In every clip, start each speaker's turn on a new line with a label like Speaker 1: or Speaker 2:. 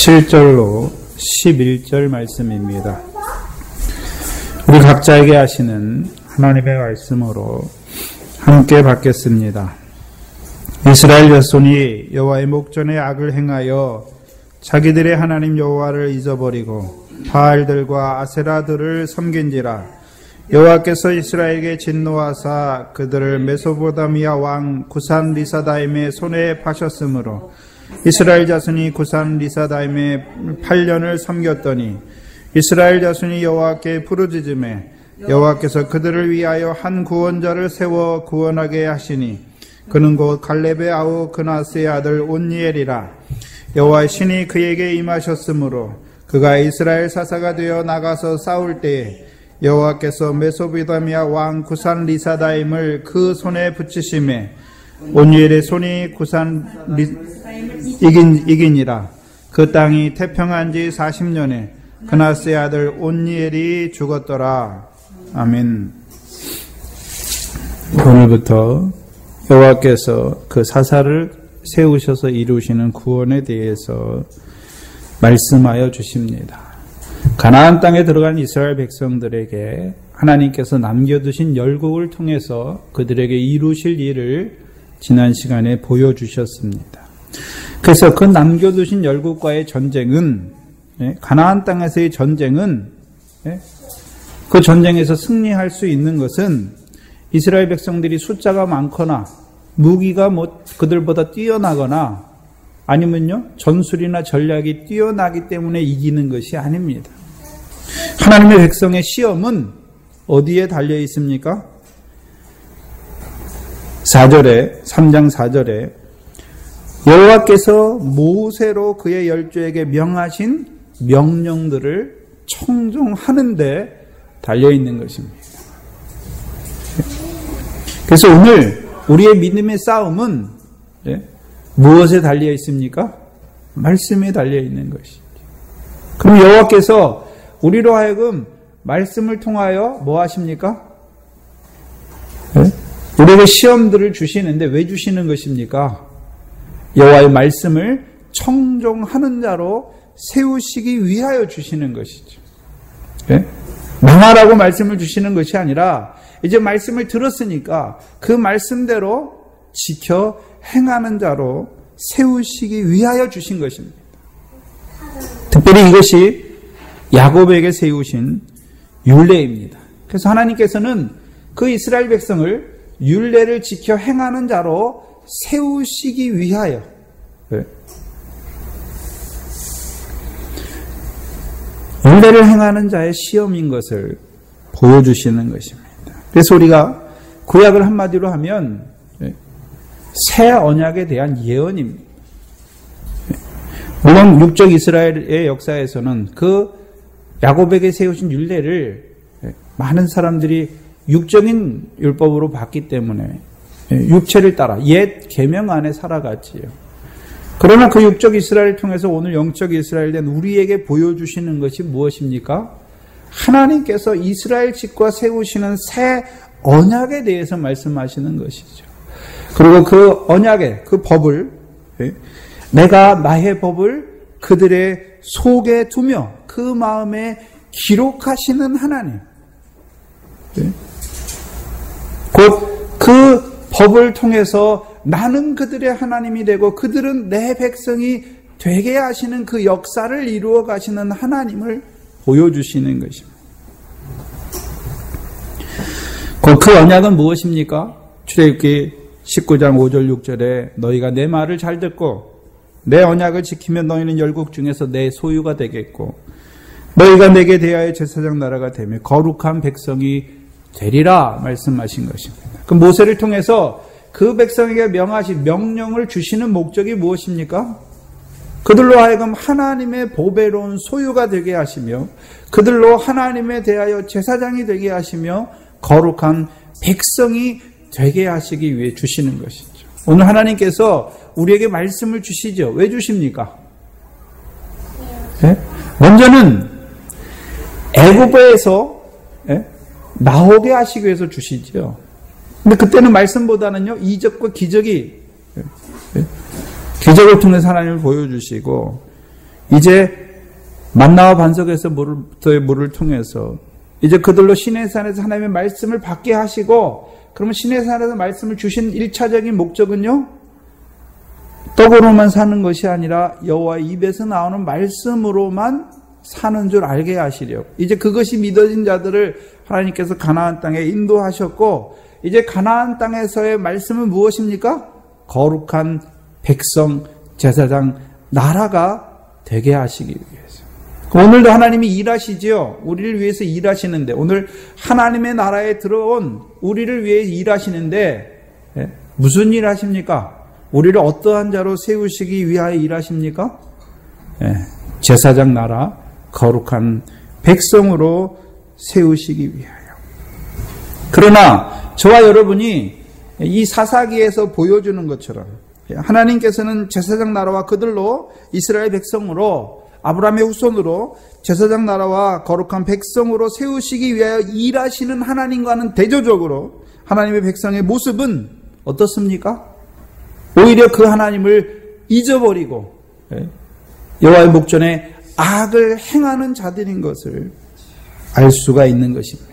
Speaker 1: 7절로 11절 말씀입니다. 우리 각자에게 하시는 하나님의 말씀으로 함께 받겠습니다. 이스라엘 자손이 여호와의 목전에 악을 행하여 자기들의 하나님 여호와를 잊어버리고 바알들과 아세라들을 섬긴지라. 여호와께서 이스라엘에게 진노하사 그들을 메소포타미아 왕 구산 리사다임의 손에 파셨으므로 이스라엘 자손이 구산 리사다임의 8년을 섬겼더니 이스라엘 자손이 여호와께 부르짖음에 여호와께서 그들을 위하여 한 구원자를 세워 구원하게 하시니 그는 곧 갈렙의 아우 그나스의 아들 온니엘이라. 여호와의 신이 그에게 임하셨으므로 그가 이스라엘 사사가 되어 나가서 싸울 때에 여호와께서 메소포타미아 왕 구산 리사다임을 그 손에 붙이심에 온니엘의 손이 구산 이기니라. 그 땅이 태평한 지 40년에 그나스의 아들 온니엘이 죽었더라. 아멘. 오늘부터 여호와께서 그 사사를 세우셔서 이루시는 구원에 대해서 말씀하여 주십니다. 가나안 땅에 들어간 이스라엘 백성들에게 하나님께서 남겨두신 열국을 통해서 그들에게 이루실 일을 지난 시간에 보여주셨습니다. 그래서 그 남겨두신 열국과의 전쟁은, 가나안 땅에서의 전쟁은, 그 전쟁에서 승리할 수 있는 것은 이스라엘 백성들이 숫자가 많거나 무기가 그들보다 뛰어나거나 아니면요 전술이나 전략이 뛰어나기 때문에 이기는 것이 아닙니다. 하나님의 백성의 시험은 어디에 달려 있습니까? 4절에 3장 4절에 여호와께서 모세로 그의 열조에게 명하신 명령들을 청종하는 데 달려 있는 것입니다. 그래서 오늘 우리의 믿음의 싸움은 무엇에 달려 있습니까? 말씀에 달려 있는 것이죠. 그럼 여호와께서 우리로 하여금 말씀을 통하여 뭐 하십니까? 우리에게 시험들을 주시는데 왜 주시는 것입니까? 여호와의 말씀을 청종하는 자로 세우시기 위하여 주시는 것이죠. 망하라고 말씀을 주시는 것이 아니라 이제 말씀을 들었으니까 그 말씀대로 지켜 행하는 자로 세우시기 위하여 주신 것입니다. 특별히 이것이 야곱에게 세우신 율례입니다. 그래서 하나님께서는 그 이스라엘 백성을 율례를 지켜 행하는 자로 세우시기 위하여 율례를 행하는 자의 시험인 것을 보여주시는 것입니다. 그래서 우리가 구약을 한마디로 하면 새 언약에 대한 예언입니다. 물론 육적 이스라엘의 역사에서는 그 야곱에게 세우신 율례를 많은 사람들이 육적인 율법으로 봤기 때문에 육체를 따라 옛 계명 안에 살아갔지요. 그러나 그 육적 이스라엘을 통해서 오늘 영적 이스라엘 된 우리에게 보여주시는 것이 무엇입니까? 하나님께서 이스라엘 집과 세우시는 새 언약에 대해서 말씀하시는 것이죠. 그리고 그 언약의 그 법을 내가 나의 법을 그들의 속에 두며 그 마음에 기록하시는 하나님. 곧 그 법을 통해서 나는 그들의 하나님이 되고 그들은 내 백성이 되게 하시는 그 역사를 이루어 가시는 하나님을 보여주시는 것입니다. 그 언약은 무엇입니까? 출애굽기 19장 5절 6절에 너희가 내 말을 잘 듣고 내 언약을 지키면 너희는 열국 중에서 내 소유가 되겠고 너희가 내게 대하여 제사장 나라가 되며 거룩한 백성이 되리라 말씀하신 것입니다. 그 모세를 통해서 그 백성에게 명하신 명령을 주시는 목적이 무엇입니까? 그들로 하여금 하나님의 보배로운 소유가 되게 하시며 그들로 하나님에 대하여 제사장이 되게 하시며 거룩한 백성이 되게 하시기 위해 주시는 것이죠. 오늘 하나님께서 우리에게 말씀을 주시죠. 왜 주십니까? 먼저는 애굽에서 나오게 하시기 위해서 주시죠. 근데 그때는 말씀보다는요, 이적과 기적을 통해서 하나님을 보여주시고, 이제 만나와 반석에서 물을 통해서 이제 그들로 시내산에서 하나님의 말씀을 받게 하시고, 그러면 시내산에서 말씀을 주신 1차적인 목적은요, 떡으로만 사는 것이 아니라 여호와의 입에서 나오는 말씀으로만 사는 줄 알게 하시려고. 이제 그것이 믿어진 자들을 하나님께서 가나안 땅에 인도하셨고, 이제 가나안 땅에서의 말씀은 무엇입니까? 거룩한 백성, 제사장, 나라가 되게 하시기 위해서. 오늘도 하나님이 일하시지요. 우리를 위해서 일하시는데, 오늘 하나님의 나라에 들어온 우리를 위해 일하시는데, 무슨 일 하십니까? 우리를 어떠한 자로 세우시기 위하여 일하십니까? 제사장 나라, 거룩한 백성으로 세우시기 위하여. 그러나 저와 여러분이 이 사사기에서 보여주는 것처럼 하나님께서는 제사장 나라와 그들로 이스라엘 백성으로, 아브라함의 후손으로 제사장 나라와 거룩한 백성으로 세우시기 위하여 일하시는 하나님과는 대조적으로 하나님의 백성의 모습은 어떻습니까? 오히려 그 하나님을 잊어버리고 여호와의 목전에 악을 행하는 자들인 것을 알 수가 있는 것입니다.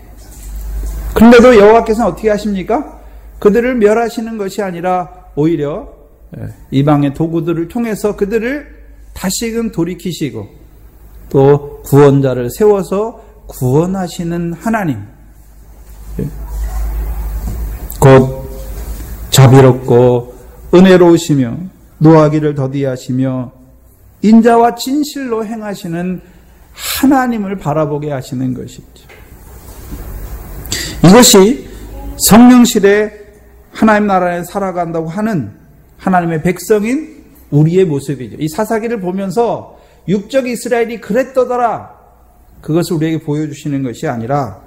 Speaker 1: 그런데도 여호와께서는 어떻게 하십니까? 그들을 멸하시는 것이 아니라 오히려 이방의 도구들을 통해서 그들을 다시금 돌이키시고 또 구원자를 세워서 구원하시는 하나님, 곧 자비롭고 은혜로우시며 노하기를 더디하시며 인자와 진실로 행하시는 하나님을 바라보게 하시는 것이죠. 이것이 성령시대 하나님 나라에 살아간다고 하는 하나님의 백성인 우리의 모습이죠. 이 사사기를 보면서 육적 이스라엘이 그랬더더라, 그것을 우리에게 보여주시는 것이 아니라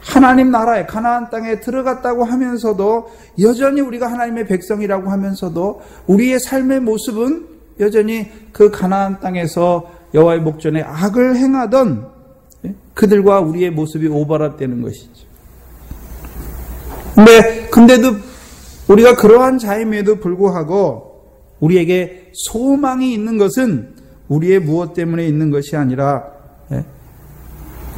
Speaker 1: 하나님 나라에 가나안 땅에 들어갔다고 하면서도 여전히 우리가 하나님의 백성이라고 하면서도 우리의 삶의 모습은 여전히 그 가나안 땅에서 여호와의 목전에 악을 행하던 그들과 우리의 모습이 오버랩되는 것이죠. 근데도 우리가 그러한 자임에도 불구하고 우리에게 소망이 있는 것은 우리의 무엇 때문에 있는 것이 아니라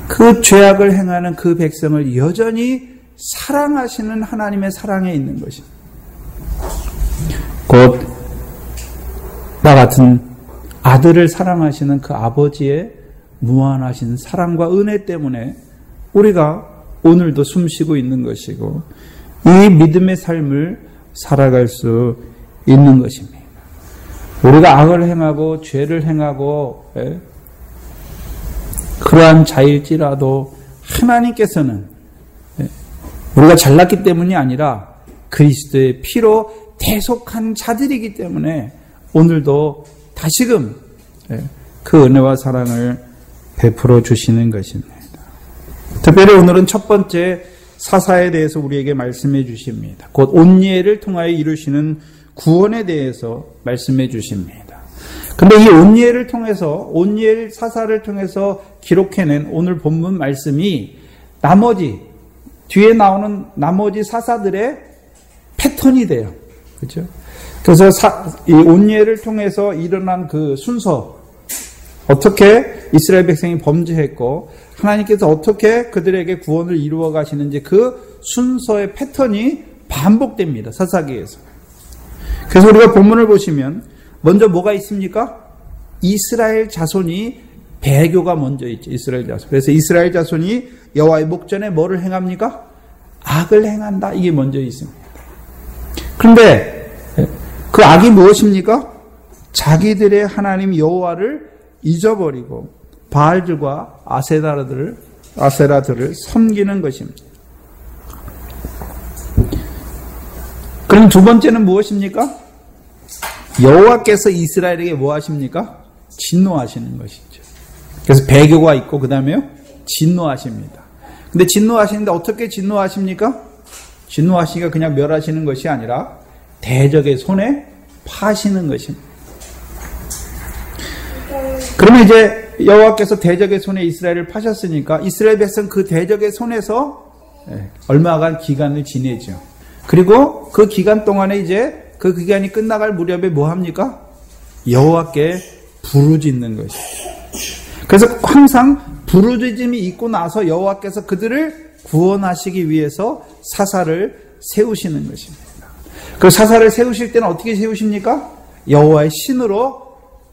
Speaker 1: 그 죄악을 행하는 그 백성을 여전히 사랑하시는 하나님의 사랑에 있는 것입니다. 곧 나 같은 아들을 사랑하시는 그 아버지의 무한하신 사랑과 은혜 때문에 우리가 오늘도 숨쉬고 있는 것이고 이 믿음의 삶을 살아갈 수 있는 것입니다. 우리가 악을 행하고 죄를 행하고 그러한 자일지라도 하나님께서는 우리가 잘났기 때문이 아니라 그리스도의 피로 대속한 자들이기 때문에 오늘도 다시금 그 은혜와 사랑을 베풀어 주시는 것입니다. 특별히 오늘은 첫 번째 사사에 대해서 우리에게 말씀해 주십니다. 곧 온예를 통하여 이루시는 구원에 대해서 말씀해 주십니다. 근데 이 온예를 통해서, 온예 사사를 통해서 기록해낸 오늘 본문 말씀이 뒤에 나오는 나머지 사사들의 패턴이 돼요. 그렇죠? 그래서 이 온예를 통해서 일어난 그 순서, 어떻게 이스라엘 백성이 범죄했고 하나님께서 어떻게 그들에게 구원을 이루어 가시는지 그 순서의 패턴이 반복됩니다. 사사기에서. 그래서 우리가 본문을 보시면 먼저 뭐가 있습니까? 이스라엘 자손이 배교가 먼저 있죠. 이스라엘 자손. 그래서 이스라엘 자손이 여호와의 목전에 뭐를 행합니까? 악을 행한다. 이게 먼저 있습니다. 그런데 그 악이 무엇입니까? 자기들의 하나님 여호와를 잊어버리고 바알들과 아세라들을 섬기는 것입니다. 그럼 두 번째는 무엇입니까? 여호와께서 이스라엘에게 뭐 하십니까? 진노하시는 것이죠. 그래서 배교가 있고 그 다음에요 진노하십니다. 근데 진노하시는데 어떻게 진노하십니까? 진노하시니까 그냥 멸하시는 것이 아니라 대적의 손에 파시는 것입니다. 그러면 이제 여호와께서 대적의 손에 이스라엘을 파셨으니까 이스라엘 백성 그 대적의 손에서 얼마간 기간을 지내죠. 그리고 그 기간 동안에 이제 그 기간이 끝나갈 무렵에 뭐 합니까? 여호와께 부르짖는 것이죠. 그래서 항상 부르짖음이 있고 나서 여호와께서 그들을 구원하시기 위해서 사사를 세우시는 것입니다. 그 사사를 세우실 때는 어떻게 세우십니까? 여호와의 신으로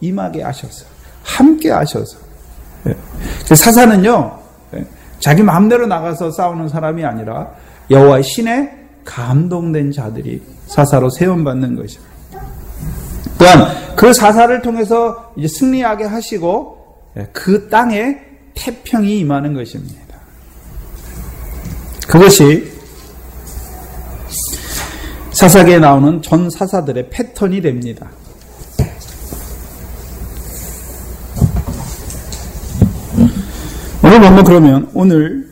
Speaker 1: 임하게 하셔서, 함께 하셔서. 사사는요, 자기 마음대로 나가서 싸우는 사람이 아니라 여호와의 신에 감동된 자들이 사사로 세움받는 것입니다. 또한 그 사사를 통해서 이제 승리하게 하시고 그 땅에 태평이 임하는 것입니다. 그것이 사사기에 나오는 전 사사들의 패턴이 됩니다. 오늘 보면 그러면 오늘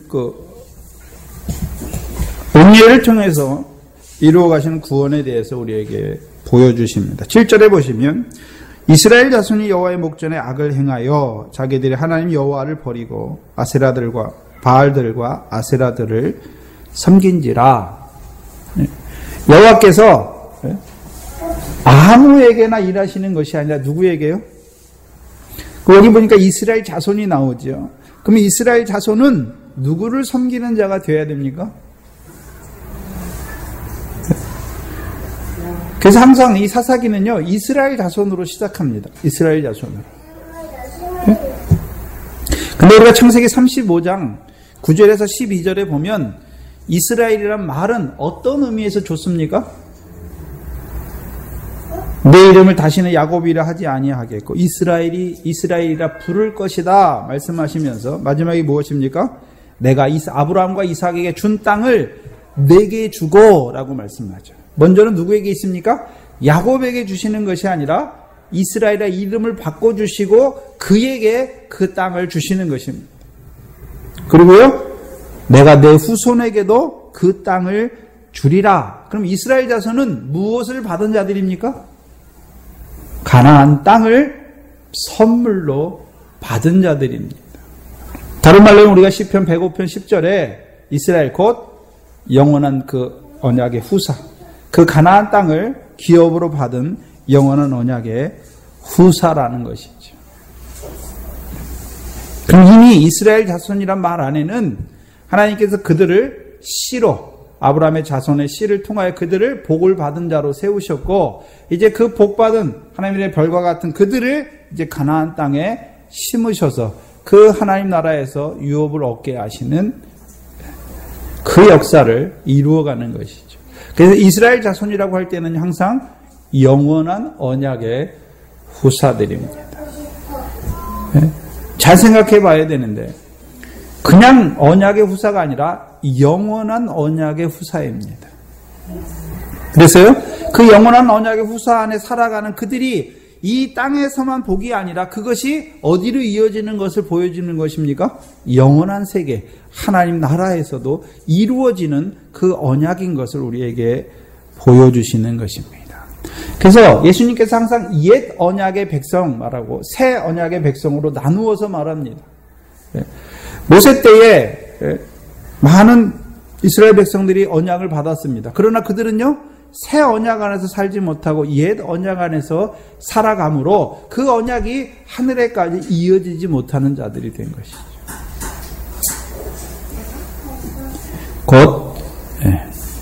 Speaker 1: 옴니엘을 통해서 이루어 가시는 구원에 대해서 우리에게 보여주십니다. 7절에 보시면 이스라엘 자손이 여호와의 목전에 악을 행하여 자기들이 하나님 여호와를 버리고 아세라들과 바알들과 아세라들을 섬긴지라. 여호와께서 아무에게나 일하시는 것이 아니라 누구에게요? 여기 보니까 이스라엘 자손이 나오죠. 그럼 이스라엘 자손은 누구를 섬기는 자가 되어야 됩니까? 그래서 항상 이 사사기는요, 이스라엘 자손으로 시작합니다. 이스라엘 자손으로. 근데 우리가 창세기 35장 9절에서 12절에 보면 이스라엘이란 말은 어떤 의미에서 좋습니까? 내 이름을 다시는 야곱이라 하지 아니하겠고 이스라엘이라 부를 것이다 말씀하시면서 마지막에 무엇입니까? 내가 아브라함과 이삭에게 준 땅을 내게 주고 라고 말씀하죠. 먼저는 누구에게 있습니까? 야곱에게 주시는 것이 아니라 이스라엘의 이름을 바꿔주시고 그에게 그 땅을 주시는 것입니다. 그리고요, 내가 내 후손에게도 그 땅을 주리라. 그럼 이스라엘 자손은 무엇을 받은 자들입니까? 가나안 땅을 선물로 받은 자들입니다. 다른 말로 우리가 시편 105편 10절에 이스라엘 곧 영원한 그 언약의 후사, 그 가나안 땅을 기업으로 받은 영원한 언약의 후사라는 것이죠. 그럼 이미 이스라엘 자손이란 말 안에는 하나님께서 그들을 씨로, 아브라함의 자손의 씨를 통하여 그들을 복을 받은 자로 세우셨고, 이제 그 복받은 하나님의 별과 같은 그들을 이제 가나안 땅에 심으셔서 그 하나님 나라에서 유업을 얻게 하시는 그 역사를 이루어가는 것이죠. 그래서 이스라엘 자손이라고 할 때는 항상 영원한 언약의 후사들입니다. 잘 생각해 봐야 되는데, 그냥 언약의 후사가 아니라 영원한 언약의 후사입니다. 그래서요, 그 영원한 언약의 후사 안에 살아가는 그들이 이 땅에서만 복이 아니라 그것이 어디로 이어지는 것을 보여주는 것입니까? 영원한 세계, 하나님 나라에서도 이루어지는 그 언약인 것을 우리에게 보여주시는 것입니다. 그래서 예수님께서 항상 옛 언약의 백성 말하고 새 언약의 백성으로 나누어서 말합니다. 모세 때에 많은 이스라엘 백성들이 언약을 받았습니다. 그러나 그들은요, 새 언약 안에서 살지 못하고 옛 언약 안에서 살아감으로 그 언약이 하늘에까지 이어지지 못하는 자들이 된 것이죠. 곧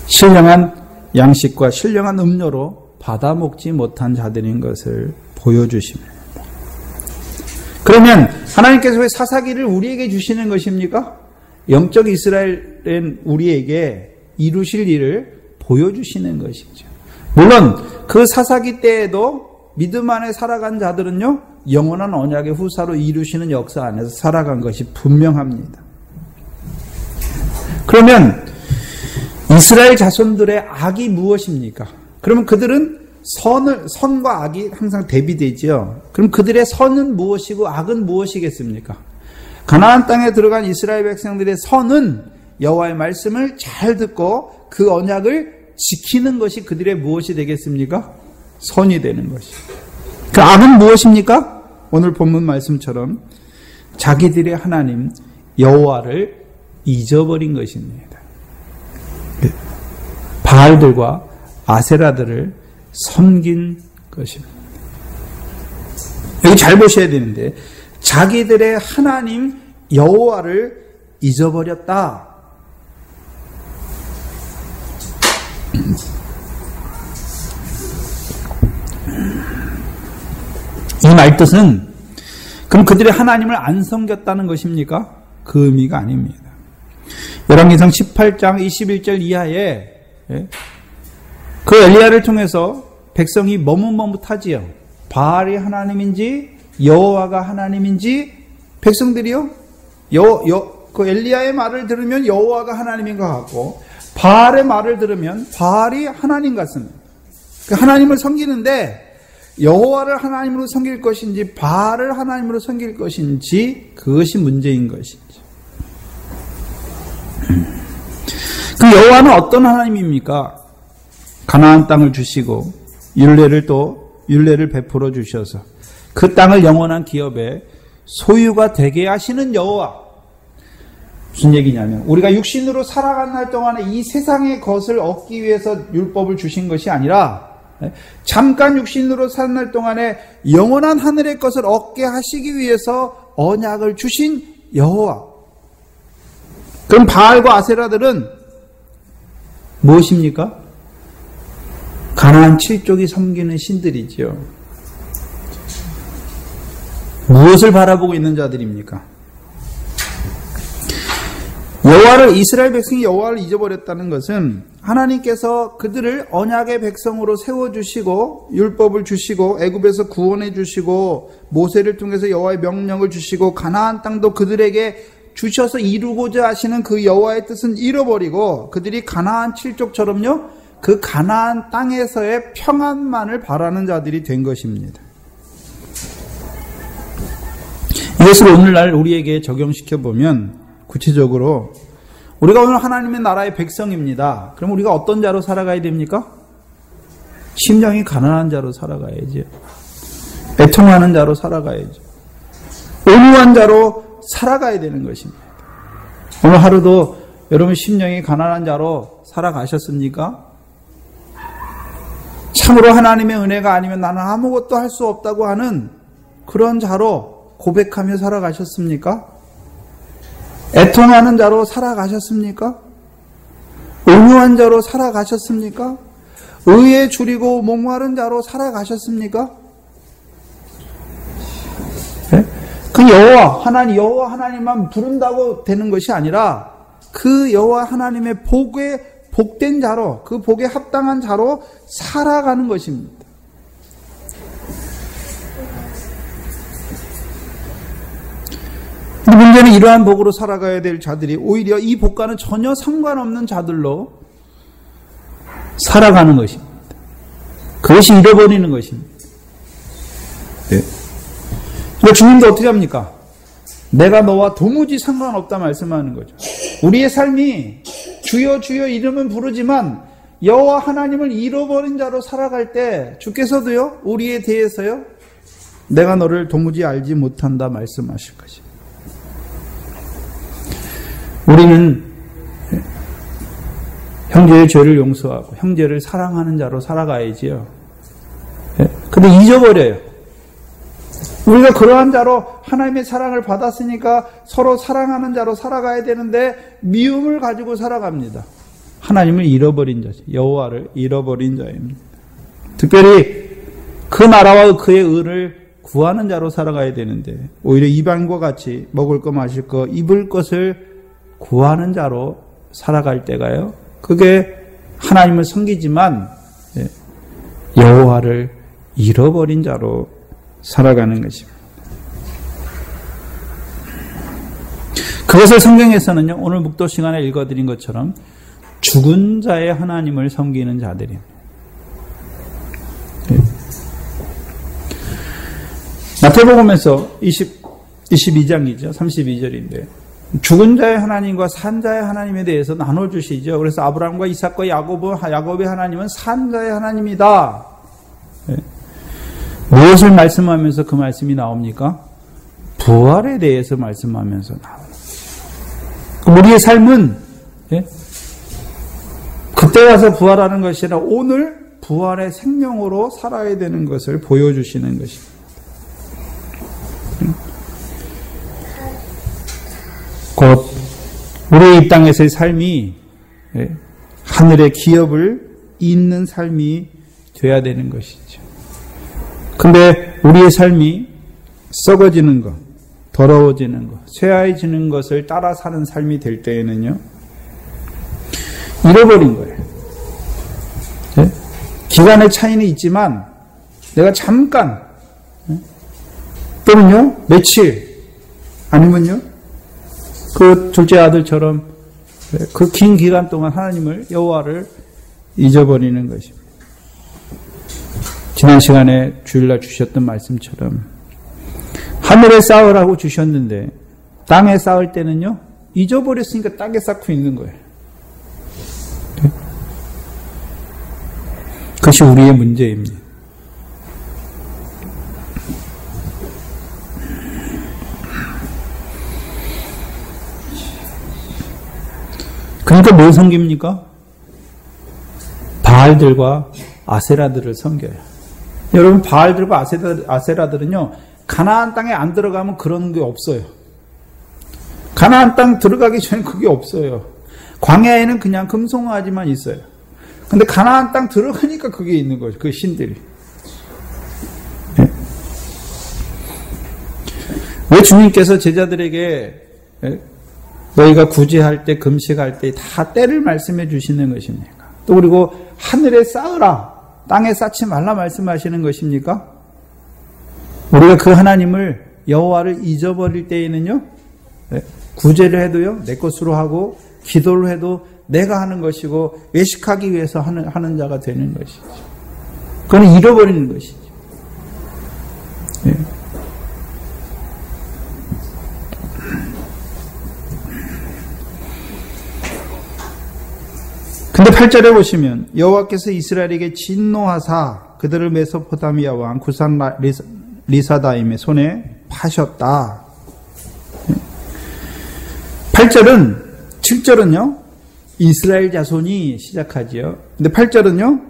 Speaker 1: 신령한 양식과 신령한 음료로 받아먹지 못한 자들인 것을 보여주십니다. 그러면 하나님께서 왜 사사기를 우리에게 주시는 것입니까? 영적 이스라엘은 우리에게 이루실 일을 보여주시는 것이죠. 물론 그 사사기 때에도 믿음 안에 살아간 자들은요, 영원한 언약의 후사로 이루시는 역사 안에서 살아간 것이 분명합니다. 그러면 이스라엘 자손들의 악이 무엇입니까? 그러면 그들은 선과 악이 항상 대비되죠. 그럼 그들의 선은 무엇이고 악은 무엇이겠습니까? 가나안 땅에 들어간 이스라엘 백성들의 선은 여호와의 말씀을 잘 듣고 그 언약을 지키는 것이 그들의 무엇이 되겠습니까? 선이 되는 것이. 그 악은 무엇입니까? 오늘 본문 말씀처럼 자기들의 하나님 여호와를 잊어버린 것입니다. 바알들과 아세라들을 섬긴 것입니다. 여기 잘 보셔야 되는데 자기들의 하나님 여호와를 잊어버렸다. 이 말뜻은 그럼 그들의 하나님을 안 섬겼다는 것입니까? 그 의미가 아닙니다. 열왕기상 18장 21절 이하에 그 엘리야를 통해서 백성이 머뭇머뭇하지요. 바알이 하나님인지 여호와가 하나님인지 백성들이요. 그 엘리야의 말을 들으면 여호와가 하나님인 것 같고 바알의 말을 들으면 바알이 하나님 같습니다. 하나님을 섬기는데 여호와를 하나님으로 섬길 것인지 바알을 하나님으로 섬길 것인지 그것이 문제인 것이죠. 그 여호와는 어떤 하나님입니까? 가나안 땅을 주시고 율례를 베풀어 주셔서 그 땅을 영원한 기업의 소유가 되게 하시는 여호와. 무슨 얘기냐면 우리가 육신으로 살아간 날 동안에 이 세상의 것을 얻기 위해서 율법을 주신 것이 아니라 잠깐 육신으로 사는 날 동안에 영원한 하늘의 것을 얻게 하시기 위해서 언약을 주신 여호와. 그럼 바알과 아세라들은 무엇입니까? 가나안 7족이 섬기는 신들이지요. 무엇을 바라보고 있는 자들입니까? 이스라엘 백성이 여호와를 잊어버렸다는 것은 하나님께서 그들을 언약의 백성으로 세워주시고 율법을 주시고 애굽에서 구원해 주시고 모세를 통해서 여호와의 명령을 주시고 가나안 땅도 그들에게 주셔서 이루고자 하시는 그 여호와의 뜻은 잃어버리고 그들이 가나안 7족처럼요 그 가나안 땅에서의 평안만을 바라는 자들이 된 것입니다. 이것을 오늘날 우리에게 적용시켜 보면 구체적으로 우리가 오늘 하나님의 나라의 백성입니다. 그럼 우리가 어떤 자로 살아가야 됩니까? 심령이 가난한 자로 살아가야죠. 애통하는 자로 살아가야죠. 온유한 자로 살아가야 되는 것입니다. 오늘 하루도 여러분 심령이 가난한 자로 살아가셨습니까? 참으로 하나님의 은혜가 아니면 나는 아무것도 할 수 없다고 하는 그런 자로 고백하며 살아가셨습니까? 애통하는 자로 살아가셨습니까? 온유한 자로 살아가셨습니까? 의에 줄이고 목마른 자로 살아가셨습니까? 네? 그 여호와 하나님만 부른다고 되는 것이 아니라 그 여호와 하나님의 복에 복된 자로 그 복에 합당한 자로 살아가는 것입니다. 문제는 이러한 복으로 살아가야 될 자들이 오히려 이 복과는 전혀 상관없는 자들로 살아가는 것입니다. 그것이 잃어버리는 것입니다. 네. 그러니까 주님도 어떻게 합니까? 내가 너와 도무지 상관없다 말씀하는 거죠. 우리의 삶이 주여 주여 이름은 부르지만 여호와 하나님을 잃어버린 자로 살아갈 때 주께서도요 우리에 대해서요 내가 너를 도무지 알지 못한다 말씀하실 것입니다. 우리는 형제의 죄를 용서하고 형제를 사랑하는 자로 살아가야지요. 근데 잊어버려요. 우리가 그러한 자로 하나님의 사랑을 받았으니까 서로 사랑하는 자로 살아가야 되는데 미움을 가지고 살아갑니다. 하나님을 잃어버린 자죠. 여호와를 잃어버린 자입니다. 특별히 그 나라와 그의 의를 구하는 자로 살아가야 되는데 오히려 이방인과 같이 먹을 거 마실 거 입을 것을 구하는 자로 살아갈 때가요. 그게 하나님을 섬기지만 여호와를 잃어버린 자로 살아가는 것입니다. 그것을 성경에서는요. 오늘 묵도 시간에 읽어드린 것처럼 죽은 자의 하나님을 섬기는 자들입니다. 마태복음에서 22장이죠. 32절인데 죽은 자의 하나님과 산 자의 하나님에 대해서 나눠주시죠. 그래서 아브라함과 이삭과 야곱의 하나님은 산 자의 하나님이다. 무엇을 말씀하면서 그 말씀이 나옵니까? 부활에 대해서 말씀하면서 나옵니다. 우리의 삶은 그때 가서 부활하는 것이 아니라 오늘 부활의 생명으로 살아야 되는 것을 보여주시는 것입니다. 곧 우리 이 땅에서의 삶이 하늘의 기업을 잇는 삶이 돼야 되는 것이죠. 근데 우리의 삶이 썩어지는 것, 더러워지는 것, 쇠하해지는 것을 따라 사는 삶이 될 때에는요, 잃어버린 거예요. 기간의 차이는 있지만 내가 잠깐 또는요 며칠 아니면요 그 둘째 아들처럼 그 긴 기간 동안 하나님을 여호와를 잊어버리는 것입니다. 지난 시간에 주일날 주셨던 말씀처럼 하늘에 쌓으라고 주셨는데 땅에 쌓을 때는요 잊어버렸으니까 땅에 쌓고 있는 거예요. 그것이 우리의 문제입니다. 그러니까 뭘 섬깁니까? 바알들과 아세라들을 섬겨요. 여러분, 바알들과 아세라들은요, 가나안 땅에 안 들어가면 그런 게 없어요. 가나안 땅 들어가기 전에 그게 없어요. 광야에는 그냥 금송아지만 있어요. 근데 가나안 땅 들어가니까 그게 있는 거죠. 그 신들이. 네. 왜 주님께서 제자들에게 너희가 구제할 때, 금식할 때 다 때를 말씀해 주시는 것입니까? 또 그리고 하늘에 쌓으라, 땅에 쌓지 말라 말씀하시는 것입니까? 우리가 그 하나님을, 여호와를 잊어버릴 때에는요, 구제를 해도요, 내 것으로 하고, 기도를 해도 내가 하는 것이고, 외식하기 위해서 하는 자가 되는 것이죠. 그건 잃어버리는 것이죠. 네. 근데 8절에 보시면 여호와께서 이스라엘에게 진노하사 그들을 메소포타미아 왕 구산 리사다임의 손에 파셨다. 8절은 7절은요 이스라엘 자손이 시작하지요. 근데 8절은요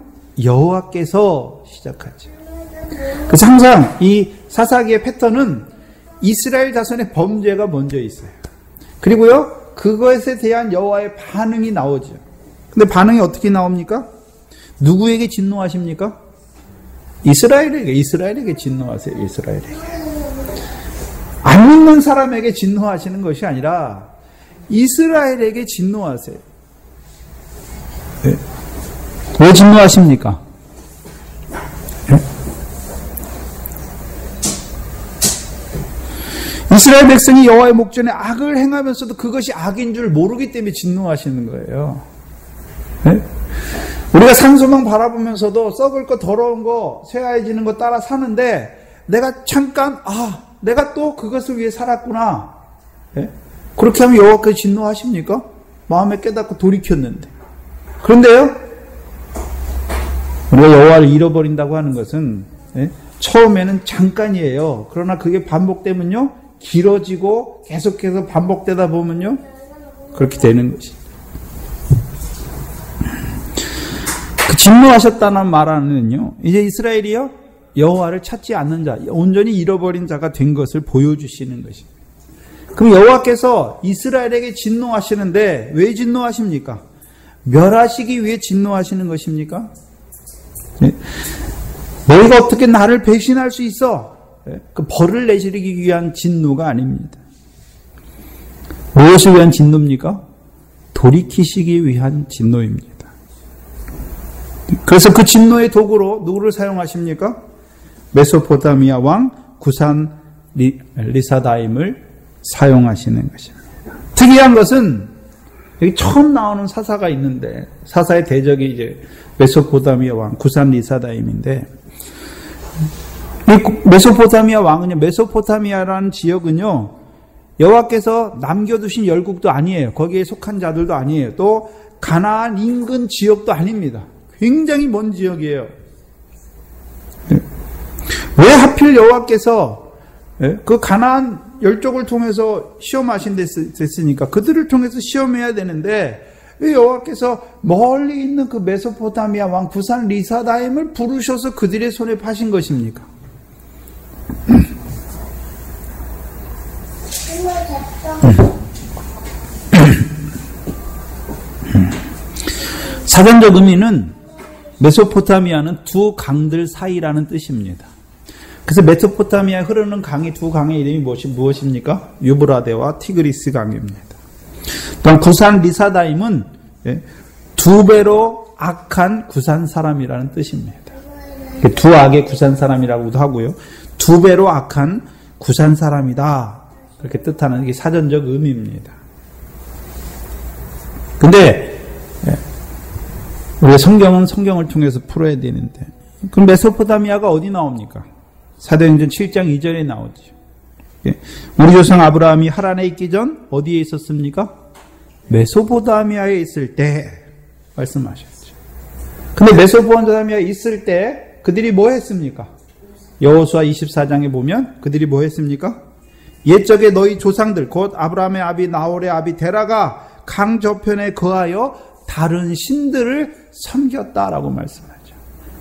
Speaker 1: 여호와께서 시작하죠. 그래서 항상 이 사사기의 패턴은 이스라엘 자손의 범죄가 먼저 있어요. 그리고요 그것에 대한 여호와의 반응이 나오죠. 근데 반응이 어떻게 나옵니까? 누구에게 진노하십니까? 이스라엘에게 진노하세요. 이스라엘에게. 안 믿는 사람에게 진노하시는 것이 아니라 이스라엘에게 진노하세요. 네. 왜 진노하십니까? 네? 이스라엘 백성이 여호와의 목전에 악을 행하면서도 그것이 악인 줄 모르기 때문에 진노하시는 거예요. 네? 우리가 산소망 바라보면서도 썩을 거, 더러운 거, 쇠하해지는 거 따라 사는데 내가 잠깐 내가 또 그것을 위해 살았구나. 네? 그렇게 하면 여호와께서 진노하십니까? 마음에 깨닫고 돌이켰는데. 그런데요, 우리가 여호와를 잃어버린다고 하는 것은 처음에는 잠깐이에요. 그러나 그게 반복되면요, 길어지고 계속해서 반복되다 보면요, 그렇게 되는 것이죠. 그 진노하셨다는 말하는요, 이제 이스라엘이요, 여호와를 찾지 않는 자, 온전히 잃어버린 자가 된 것을 보여주시는 것입니다. 그럼 여호와께서 이스라엘에게 진노하시는데 왜 진노하십니까? 멸하시기 위해 진노하시는 것입니까? 네? 너희가 어떻게 나를 배신할 수 있어? 네? 그 벌을 내리기 위한 진노가 아닙니다. 무엇을 위한 진노입니까? 돌이키시기 위한 진노입니다. 그래서 그 진노의 도구로 누구를 사용하십니까? 메소포타미아 왕 구산 리사다임을 사용하시는 것입니다. 특이한 것은 여기 처음 나오는 사사가 있는데 사사의 대적이 이제 메소포타미아 왕 구산 리사다임인데, 이 메소포타미아 왕은요, 메소포타미아라는 지역은요 여호와께서 남겨두신 열국도 아니에요. 거기에 속한 자들도 아니에요. 또 가나안 인근 지역도 아닙니다. 굉장히 먼 지역이에요. 왜 하필 여호와께서 그 가나안 열족을 통해서 시험하신 데 됐으니까 그들을 통해서 시험해야 되는데 왜 여호와께서 멀리 있는 그 메소포타미아 왕 구산 리사다임을 부르셔서 그들의 손에 파신 것입니까? 사전적 의미는 메소포타미아는 두 강들 사이라는 뜻입니다. 그래서 메소포타미아에 흐르는 강이 두 강의 이름이 무엇입니까? 유브라데와 티그리스 강입니다. 또한 구산 리사다임은 두 배로 악한 구산 사람이라는 뜻입니다. 두 악의 구산 사람이라고도 하고요. 두 배로 악한 구산 사람이다. 그렇게 뜻하는 게 사전적 의미입니다. 근데 우리가 성경은 성경을 통해서 풀어야 되는데 그럼 메소포타미아가 어디 나옵니까? 사도행전 7장 2절에 나오죠. 우리 조상 아브라함이 하란에 있기 전 어디에 있었습니까? 메소포타미아에 있을 때 말씀하셨죠. 근데 메소포타미아에 있을 때 그들이 뭐 했습니까? 여호수아 24장에 보면 그들이 뭐 했습니까? 옛적에 너희 조상들 곧 아브라함의 아비 나홀의 아비 데라가 강 저편에 거하여 다른 신들을 섬겼다라고 말씀하죠.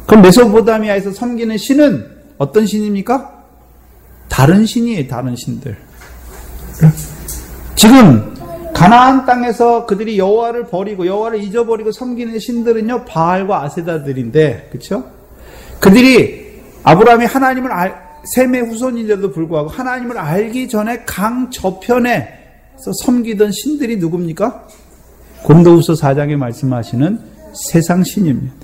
Speaker 1: 그럼 메소포타미아에서 섬기는 신은 어떤 신입니까? 다른 신이에요. 다른 신들. 지금 가나안 땅에서 그들이 여호와를 버리고 여호와를 잊어버리고 섬기는 신들은요 바알과 아세다들인데, 그렇죠? 그들이 아브라함이 하나님을 셈의 후손인데도 불구하고 하나님을 알기 전에 강 저편에서 섬기던 신들이 누굽니까? 고린도후서 4장에 말씀하시는 세상 신입니다.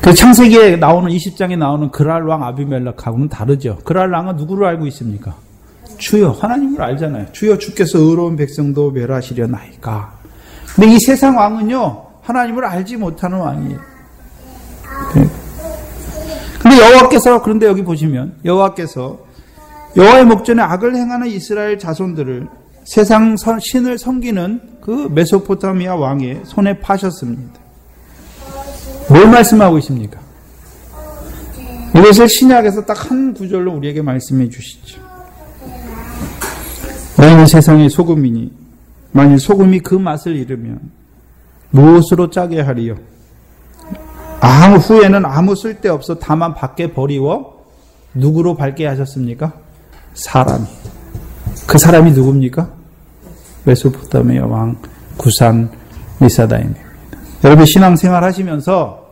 Speaker 1: 그 창세기에 나오는 20장에 나오는 그랄 왕 아비멜렉하고는 다르죠. 그랄 왕은 누구를 알고 있습니까? 주여, 하나님을 알잖아요. 주여, 주께서 의로운 백성도 멸하시려나이까. 근데 이 세상 왕은요 하나님을 알지 못하는 왕이에요. 근데 여호와께서, 그런데 여기 보시면 여호와께서 여호와의 목전에 악을 행하는 이스라엘 자손들을 세상 신을 섬기는 그 메소포타미아 왕의 손에 파셨습니다. 뭘 말씀하고 있습니까? 이것을 신약에서 딱 한 구절로 우리에게 말씀해 주시죠. 너희는 세상의 소금이니 만일 소금이 그 맛을 잃으면 무엇으로 짜게 하리요? 후에는 아무 쓸데없어 다만 밖에 버리워 누구로 밟게 하셨습니까? 사람이. 그 사람이 누굽니까? 메소포타미아 왕 구산 리사다임입니다. 여러분 신앙생활 하시면서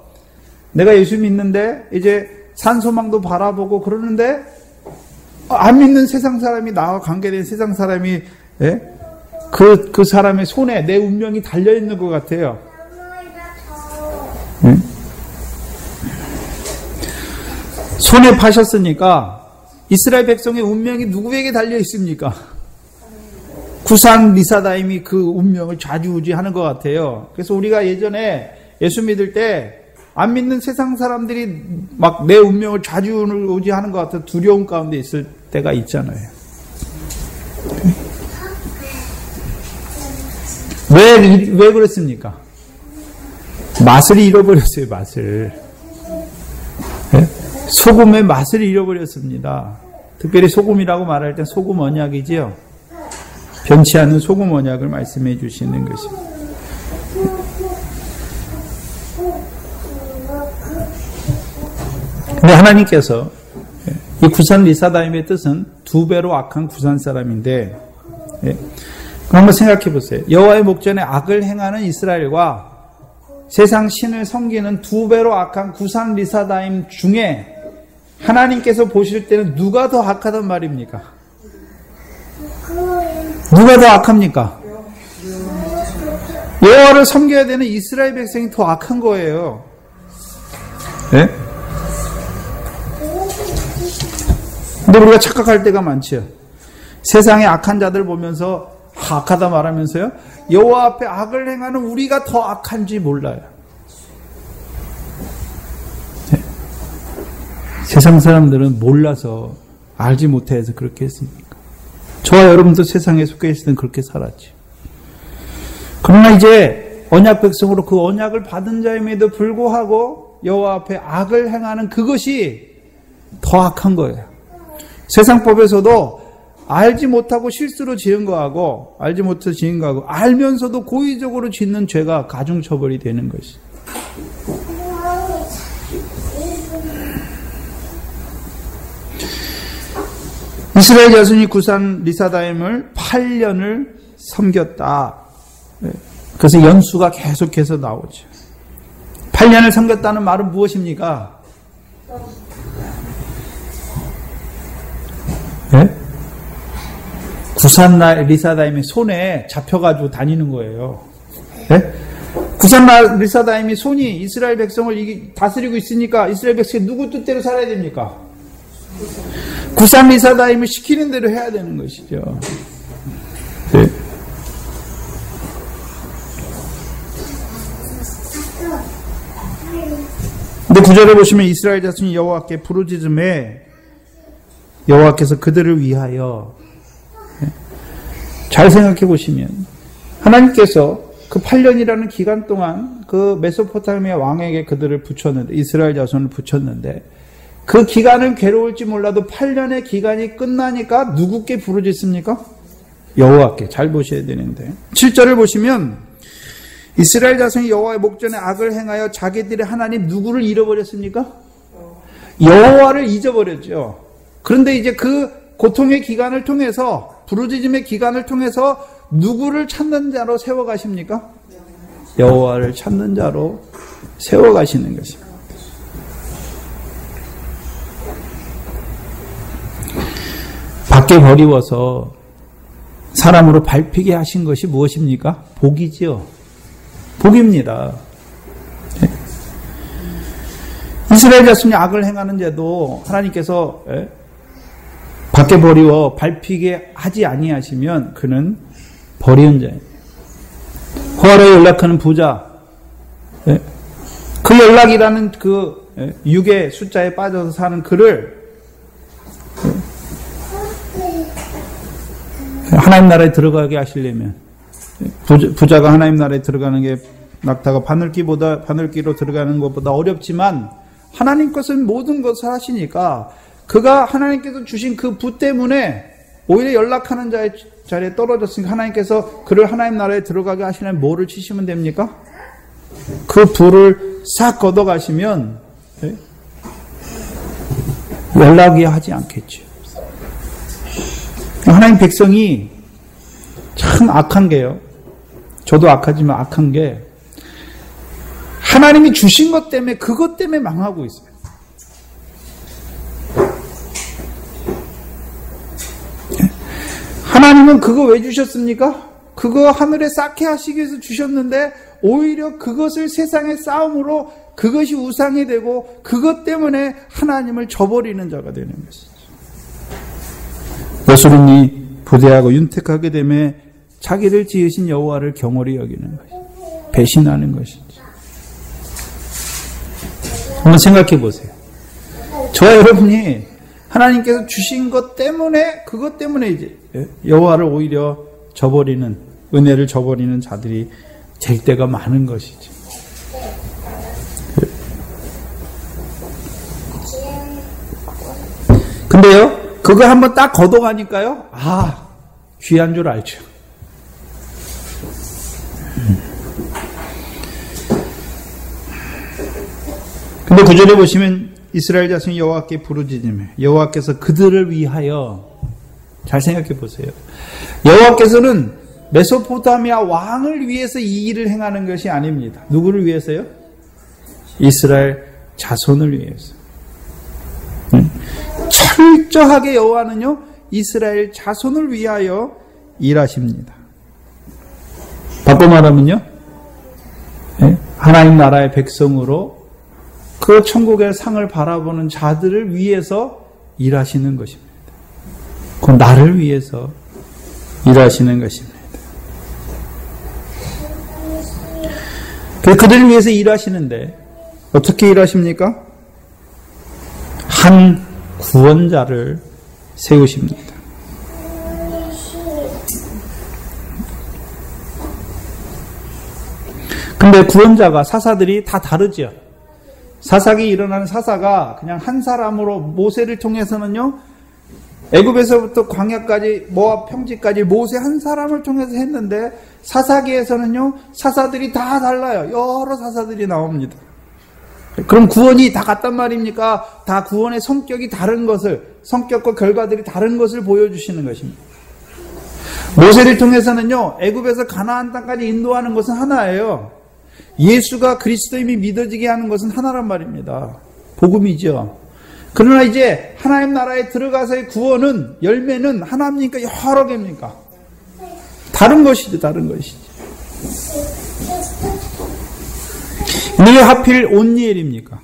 Speaker 1: 내가 예수 믿는데 이제 산소망도 바라보고 그러는데 안 믿는 세상 사람이, 나와 관계된 세상 사람이 그 사람의 손에 내 운명이 달려있는 것 같아요. 손에 파셨으니까 이스라엘 백성의 운명이 누구에게 달려있습니까? 구산 리사다임이 그 운명을 좌지우지하는 것 같아요. 그래서 우리가 예전에 예수 믿을 때 안 믿는 세상 사람들이 막 내 운명을 좌지우지하는 것 같아 두려움 가운데 있을 때가 있잖아요. 왜 그랬습니까? 맛을 잃어버렸어요. 맛을. 소금의 맛을 잃어버렸습니다. 특별히 소금이라고 말할 땐 소금 언약이지요. 변치 않는 소금 언약을 말씀해 주시는 것입니다. 근데 하나님께서 이 구산 리사다임의 뜻은 두 배로 악한 구산 사람인데, 그럼 한번 생각해 보세요. 여호와의 목전에 악을 행하는 이스라엘과 세상 신을 섬기는 두 배로 악한 구산 리사다임 중에 하나님께서 보실 때는 누가 더 악하단 말입니까? 누가 더 악합니까? 여호와를 섬겨야 되는 이스라엘 백성이 더 악한 거예요. 네? 근데 우리가 착각할 때가 많죠. 세상의 악한 자들 보면서 악하다 말하면서요, 여호와 앞에 악을 행하는 우리가 더 악한지 몰라요. 네. 세상 사람들은 몰라서, 알지 못해서 그렇게 했으니까. 저와 여러분도 세상에 속해 있을 땐 그렇게 살았죠. 그러나 이제 언약 백성으로 그 언약을 받은 자임에도 불구하고 여호와 앞에 악을 행하는 그것이 더 악한 거예요. 세상법에서도 알지 못하고 실수로 지은 거하고 알지 못해서 지은 거하고 알면서도 고의적으로 짓는 죄가 가중처벌이 되는 것이. 이스라엘 자손이 구산 리사다임을 8년을 섬겼다. 그래서 연수가 계속해서 나오죠. 8년을 섬겼다는 말은 무엇입니까? 네? 구산 리사다임이 손에 잡혀가지고 다니는 거예요. 네? 구산 리사다임이 손이 이스라엘 백성을 다스리고 있으니까 이스라엘 백성이 누구 뜻대로 살아야 됩니까? 구산 리사다임을 시키는 대로 해야 되는 것이죠. 네. 근데 9절에 보시면 이스라엘 자손이 여호와께 부르짖음에 여호와께서 그들을 위하여, 잘 생각해 보시면 하나님께서 그 8년이라는 기간 동안 그 메소포타미아 왕에게 그들을 붙였는데, 이스라엘 자손을 붙였는데, 그 기간은 괴로울지 몰라도 8년의 기간이 끝나니까 누구께 부르짖습니까? 여호와께. 잘 보셔야 되는데 7절을 보시면 이스라엘 자손이 여호와의 목전에 악을 행하여 자기들의 하나님 누구를 잃어버렸습니까? 여호와를 잊어버렸죠. 그런데 이제 그 고통의 기간을 통해서, 부르짖음의 기간을 통해서 누구를 찾는 자로 세워가십니까? 여호와를 찾는 자로 세워가시는 것입니다. 밖에 버리워서 사람으로 밟히게 하신 것이 무엇입니까? 복이지요. 복입니다. 이스라엘 자손이 악을 행하는데도 하나님께서 밖에 버리워 밟히게 하지 아니하시면 그는 버리운 자입니다. 호화로에 연락하는 부자, 그 연락이라는 그 6의 숫자에 빠져서 사는 그를 하나님 나라에 들어가게 하시려면, 부자가 하나님 나라에 들어가는 게 낙타가 바늘기로 들어가는 것보다 어렵지만 하나님 것은 모든 것을 하시니까 그가 하나님께서 주신 그 부 때문에 오히려 연락하는 자의 자리에 떨어졌으니까 하나님께서 그를 하나님 나라에 들어가게 하시려면 뭐를 치시면 됩니까? 그 부를 싹 걷어가시면 연락이 하지 않겠죠. 하나님 백성이 참 악한 게요. 저도 악하지만 악한 게 하나님이 주신 것 때문에, 그것 때문에 망하고 있어요. 하나님은 그거 왜 주셨습니까? 그거 하늘에 쌓게 하시기 위해서 주셨는데 오히려 그것을 세상의 싸움으로 그것이 우상이 되고 그것 때문에 하나님을 저버리는 자가 되는 것이죠. 여수름이 부대하고 윤택하게 되며 자기를 지으신 여호와를 경홀히 여기는 것이죠. 배신하는 것이죠. 한번 생각해 보세요. 저와 여러분이 하나님께서 주신 것 때문에, 그것 때문에 이제 여호와를 오히려 저버리는, 은혜를 저버리는 자들이 될 때가 많은 것이죠. 근데요, 그거 한번 딱 걷어가니까요, 아, 귀한 줄 알죠. 근데 9절에 보시면 이스라엘 자손이 여호와께 부르짖으며 여호와께서 그들을 위하여, 잘 생각해 보세요. 여호와께서는 메소포타미아 왕을 위해서 이 일을 행하는 것이 아닙니다. 누구를 위해서요? 이스라엘 자손을 위해서. 철저하게 여호와는요, 이스라엘 자손을 위하여 일하십니다. 바꿔 말하면요, 하나님 나라의 백성으로 그 천국의 상을 바라보는 자들을 위해서 일하시는 것입니다. 그 나를 위해서 일하시는 것입니다. 그들을 위해서 일하시는데 어떻게 일하십니까? 한 구원자를 세우십니다. 근데 구원자가, 사사들이 다 다르죠. 사사기 일어나는 사사가 그냥 한 사람으로, 모세를 통해서는요, 애굽에서부터 광야까지, 모압 평지까지 모세 한 사람을 통해서 했는데, 사사기에서는요, 사사들이 다 달라요. 여러 사사들이 나옵니다. 그럼 구원이 다 같단 말입니까? 다 구원의 성격이 다른 것을, 성격과 결과들이 다른 것을 보여주시는 것입니다. 모세를 통해서는요, 애굽에서 가나안 땅까지 인도하는 것은 하나예요. 예수가 그리스도임이 믿어지게 하는 것은 하나란 말입니다. 복음이죠. 그러나 이제 하나님 나라에 들어가서의 구원은, 열매는 하나입니까? 여러 개입니까? 다른 것이죠, 다른 것이죠. 왜 하필 온니엘입니까?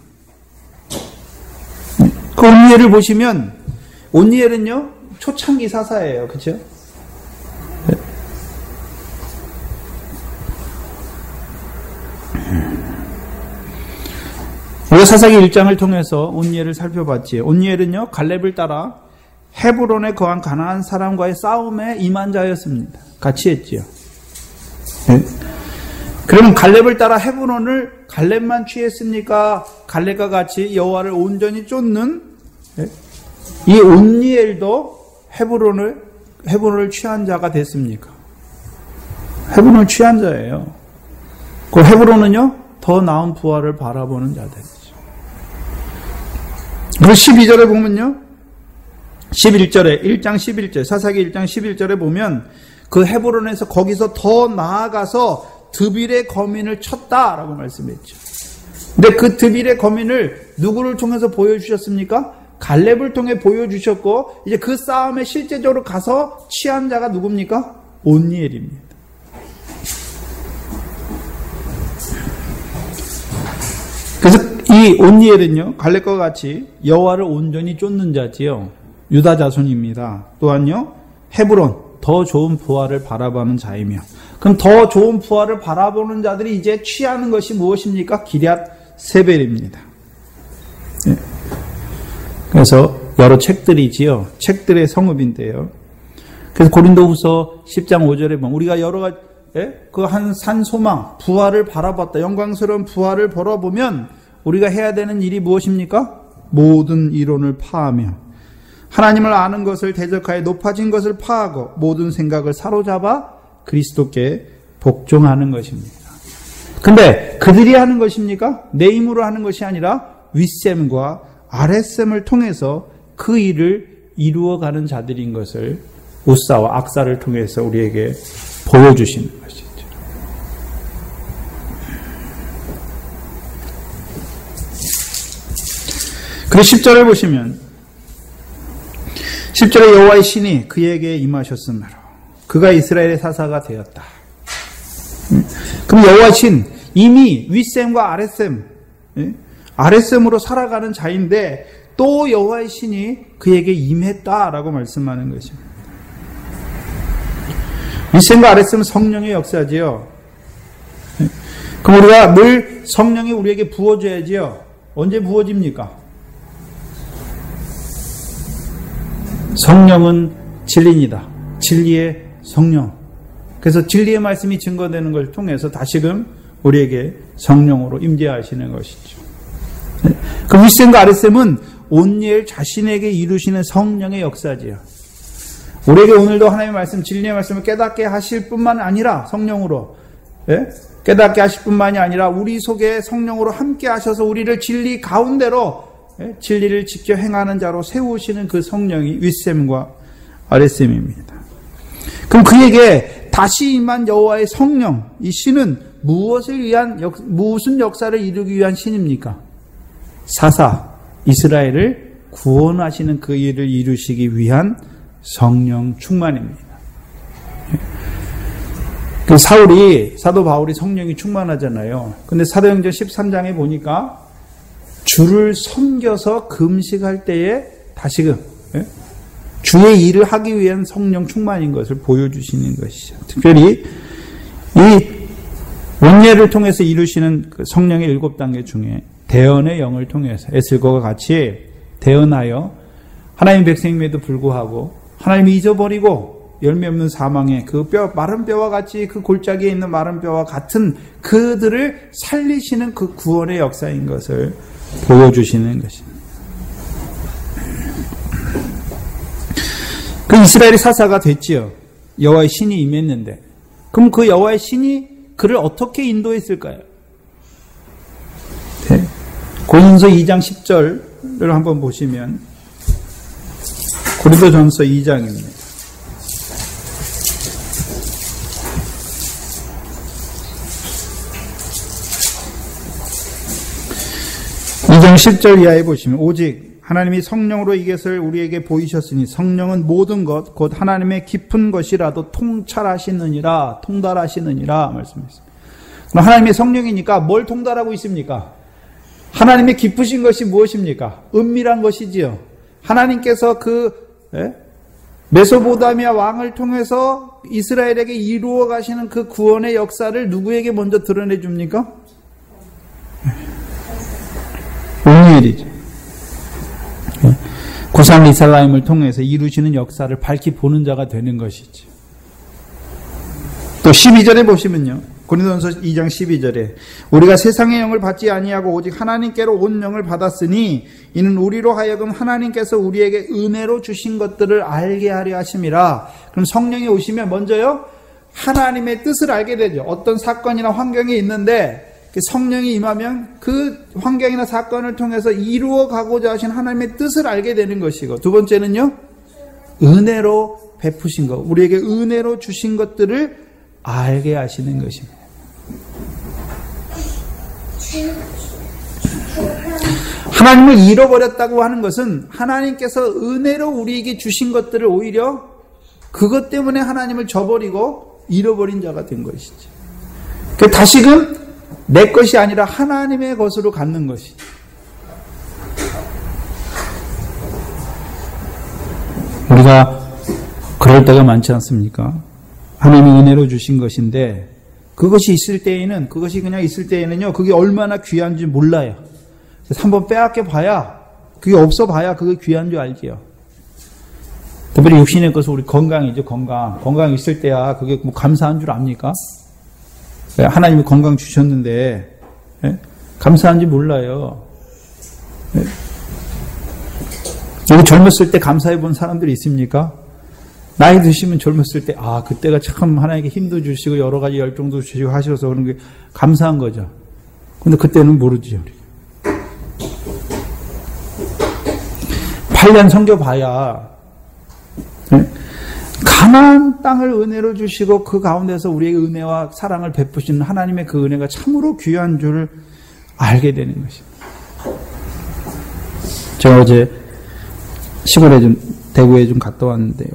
Speaker 1: 그 온니엘을 보시면, 온니엘은요, 초창기 사사예요. 그렇죠? 우리가 사사기 1장을 통해서 온니엘을 살펴봤지. 온니엘은요, 갈렙을 따라 헤브론에 거한 가나안 사람과의 싸움에 임한 자였습니다. 같이 했지요. 네? 그러면 갈렙을 따라 헤브론을 갈렙만 취했습니까? 갈렙과 같이 여호와를 온전히 쫓는, 네? 이 온니엘도 헤브론을 취한 자가 됐습니까? 헤브론을 취한 자예요. 그 헤브론은요, 더 나은 부활을 바라보는 자들이죠. 그리고 12절에 보면요, 11절에, 1장 11절, 사사기 1장 11절에 보면 그 헤브론에서 거기서 더 나아가서 드빌의 거민을 쳤다라고 말씀했죠. 근데 그 드빌의 거민을 누구를 통해서 보여주셨습니까? 갈렙을 통해 보여주셨고, 이제 그 싸움에 실제적으로 가서 취한 자가 누굽니까? 온니엘입니다. 그래서 이 온니엘은요, 갈렙과 같이 여호와를 온전히 쫓는 자지요. 유다 자손입니다. 또한요, 헤브론, 더 좋은 부활을 바라보는 자이며, 그럼 더 좋은 부활을 바라보는 자들이 이제 취하는 것이 무엇입니까? 기럇 세벨입니다. 네. 그래서 여러 책들이지요. 책들의 성읍인데요. 그래서 고린도후서 10장 5절에 보면 우리가 여러 가지 그 한 산 소망, 부활을 바라봤다. 영광스러운 부활을 바라보면 우리가 해야 되는 일이 무엇입니까? 모든 이론을 파하며 하나님을 아는 것을 대적하여 높아진 것을 파하고 모든 생각을 사로잡아 그리스도께 복종하는 것입니다. 근데 그들이 하는 것입니까? 내 힘으로 하는 것이 아니라 윗셈과 아랫셈을 통해서 그 일을 이루어가는 자들인 것을 우사와 악사를 통해서 우리에게 보여주시는 것이죠. 그리고 10절을 보시면 10절에 여호와의 신이 그에게 임하셨으므로 그가 이스라엘의 사사가 되었다. 그럼 여호와의 신, 이미 윗셈과 아랫셈, 아랫셈으로 살아가는 자인데 또 여호와의 신이 그에게 임했다라고 말씀하는 것입니다. 윗셈과 아랫셈은 성령의 역사지요. 그럼 우리가 늘 성령이 우리에게 부어줘야지요. 언제 부어집니까? 성령은 진리이다. 진리의 성령. 그래서 진리의 말씀이 증거되는 것을 통해서 다시금 우리에게 성령으로 임재하시는 것이죠. 그 윗셈과 아랫셈은 온니엘 자신에게 이루시는 성령의 역사지요. 우리에게 오늘도 하나님의 말씀, 진리의 말씀을 깨닫게 하실 뿐만 아니라 성령으로 깨닫게 하실 뿐만이 아니라 우리 속에 성령으로 함께 하셔서 우리를 진리 가운데로 진리를 지켜 행하는 자로 세우시는 그 성령이 윗셈과 아랫셈입니다. 그럼 그에게 다시 임한 여호와의 성령, 이 신은 무엇을 위한 무슨 역사를 이루기 위한 신입니까? 사사 이스라엘을 구원하시는 그 일을 이루시기 위한 성령 충만입니다. 그 사도 바울이 성령이 충만하잖아요. 근데 사도행전 13장에 보니까 주를 섬겨서 금식할 때에 다시금 주의 일을 하기 위한 성령 충만인 것을 보여주시는 것이죠. 특별히 이 원예를 통해서 이루시는 그 성령의 7단계 중에 대언의 영을 통해서 에스겔과 같이 대언하여 하나님 백성임에도 불구하고 하나님이 잊어버리고 열매 없는 사망에 그 마른 뼈와 같이 그 골짜기에 있는 마른 뼈와 같은 그들을 살리시는 그 구원의 역사인 것을 보여주시는 것입니다. 그 이스라엘의 사사가 됐지요. 여호와의 신이 임했는데 그럼 그 여호와의 신이 그를 어떻게 인도했을까요? 네. 고린도전서 2장 10절을 한번 보시면 고린도전서 2장입니다. 5장 10절 이하에 보시면 오직 하나님이 성령으로 이것을 우리에게 보이셨으니 성령은 모든 것 곧 하나님의 깊은 것이라도 통찰하시느니라 통달하시느니라 말씀했습니다. 그럼 하나님의 성령이니까 뭘 통달하고 있습니까? 하나님의 깊으신 것이 무엇입니까? 은밀한 것이지요. 하나님께서 메소포타미아 왕을 통해서 이스라엘에게 이루어 가시는 그 구원의 역사를 누구에게 먼저 드러내 줍니까? 오니엘이죠. 구상 이스라엘을 통해서 이루시는 역사를 밝히 보는 자가 되는 것이죠. 또 12절에 보시면요. 고린도전서 2장 12절에 우리가 세상의 영을 받지 아니하고 오직 하나님께로 온 영을 받았으니 이는 우리로 하여금 하나님께서 우리에게 은혜로 주신 것들을 알게 하려 하심이라. 그럼 성령이 오시면 먼저요 하나님의 뜻을 알게 되죠. 어떤 사건이나 환경이 있는데 성령이 임하면 그 환경이나 사건을 통해서 이루어 가고자 하신 하나님의 뜻을 알게 되는 것이고, 두 번째는요 은혜로 베푸신 것, 우리에게 은혜로 주신 것들을 알게 하시는 것입니다. 하나님을 잃어버렸다고 하는 것은 하나님께서 은혜로 우리에게 주신 것들을 오히려 그것 때문에 하나님을 저버리고 잃어버린 자가 된 것이지. 다시금 내 것이 아니라 하나님의 것으로 갖는 것이지. 우리가 그럴 때가 많지 않습니까? 하나님이 은혜로 주신 것인데 그것이 있을 때에는, 그것이 그냥 있을 때에는요 그게 얼마나 귀한지 몰라요. 그래서 한번 빼앗겨 봐야, 그게 없어 봐야 그게 귀한 줄 알지요. 특별히 육신의 것은 우리 건강이죠. 건강 있을 때야 그게 뭐 감사한 줄 압니까? 하나님이 건강 주셨는데 감사한지 몰라요. 여기 젊었을 때 감사해 본 사람들이 있습니까? 나이 드시면 젊었을 때 그때가 참 하나님께 힘도 주시고 여러 가지 열정도 주시고 하셔서 그런 게 감사한 거죠. 근데 그때는 모르지요. 8년 섬겨봐야 가나안 땅을 은혜로 주시고 그 가운데서 우리에게 은혜와 사랑을 베푸시는 하나님의 그 은혜가 참으로 귀한 줄을 알게 되는 것입니다. 제가 어제 시골에 대구에 갔다 왔는데요.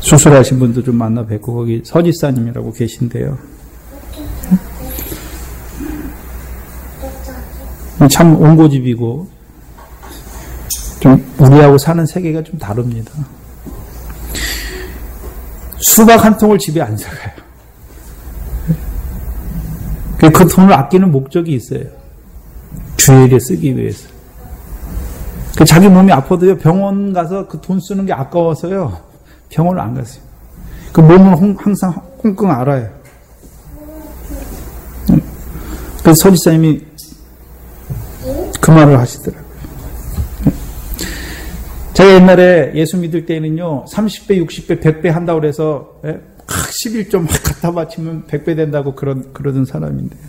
Speaker 1: 수술하신 분도 좀 만나 뵙고 거기 서지사님이라고 계신데요. 참 온고집이고 좀 우리하고 사는 세계가 좀 다릅니다. 수박 한 통을 집에 안 사가요. 그 돈을 아끼는 목적이 있어요. 주일에 쓰기 위해서. 자기 몸이 아파도요 병원 가서 그 돈 쓰는 게 아까워서요 병원을 안 갔어요. 그 몸은 항상 꽁꽁 앓아요. 그래서 서지사님이 그 말을 하시더라고요. 제가 옛날에 예수 믿을 때는요 30배, 60배, 100배 한다고 그래서 11점 갖다 바치면 100배 된다고 그러던 사람인데요.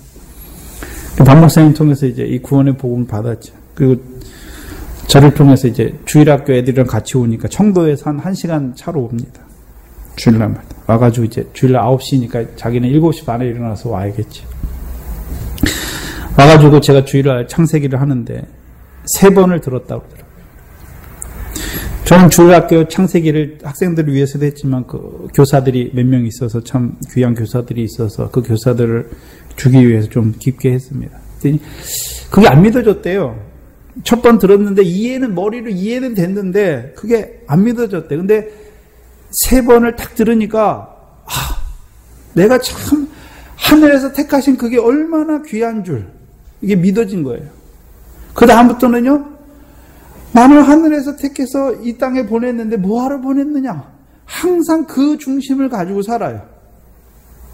Speaker 1: 박목사님 통해서 이제 이 구원의 복음을 받았죠. 그리고 저를 통해서 이제 주일학교 애들이랑 같이 오니까 청도에서 한 1시간 차로 옵니다. 주일날마다. 와가지고 이제 주일날 9시니까 자기는 7시 반에 일어나서 와야겠지. 와가지고 제가 주일날 창세기를 하는데 3번을 들었다고 그러더라고요. 저는 주일학교 창세기를 학생들을 위해서도 했지만 그 교사들이 몇 명 있어서 참 귀한 교사들이 있어서 그 교사들을 주기 위해서 좀 깊게 했습니다. 그게 안 믿어졌대요. 첫 번 들었는데 머리로 이해는 됐는데 그게 안 믿어졌대. 근데 3번을 딱 들으니까 내가 참 하늘에서 택하신 그게 얼마나 귀한 줄 이게 믿어진 거예요. 그 다음부터는요 나는 하늘에서 택해서 이 땅에 보냈는데 뭐하러 보냈느냐 항상 그 중심을 가지고 살아요.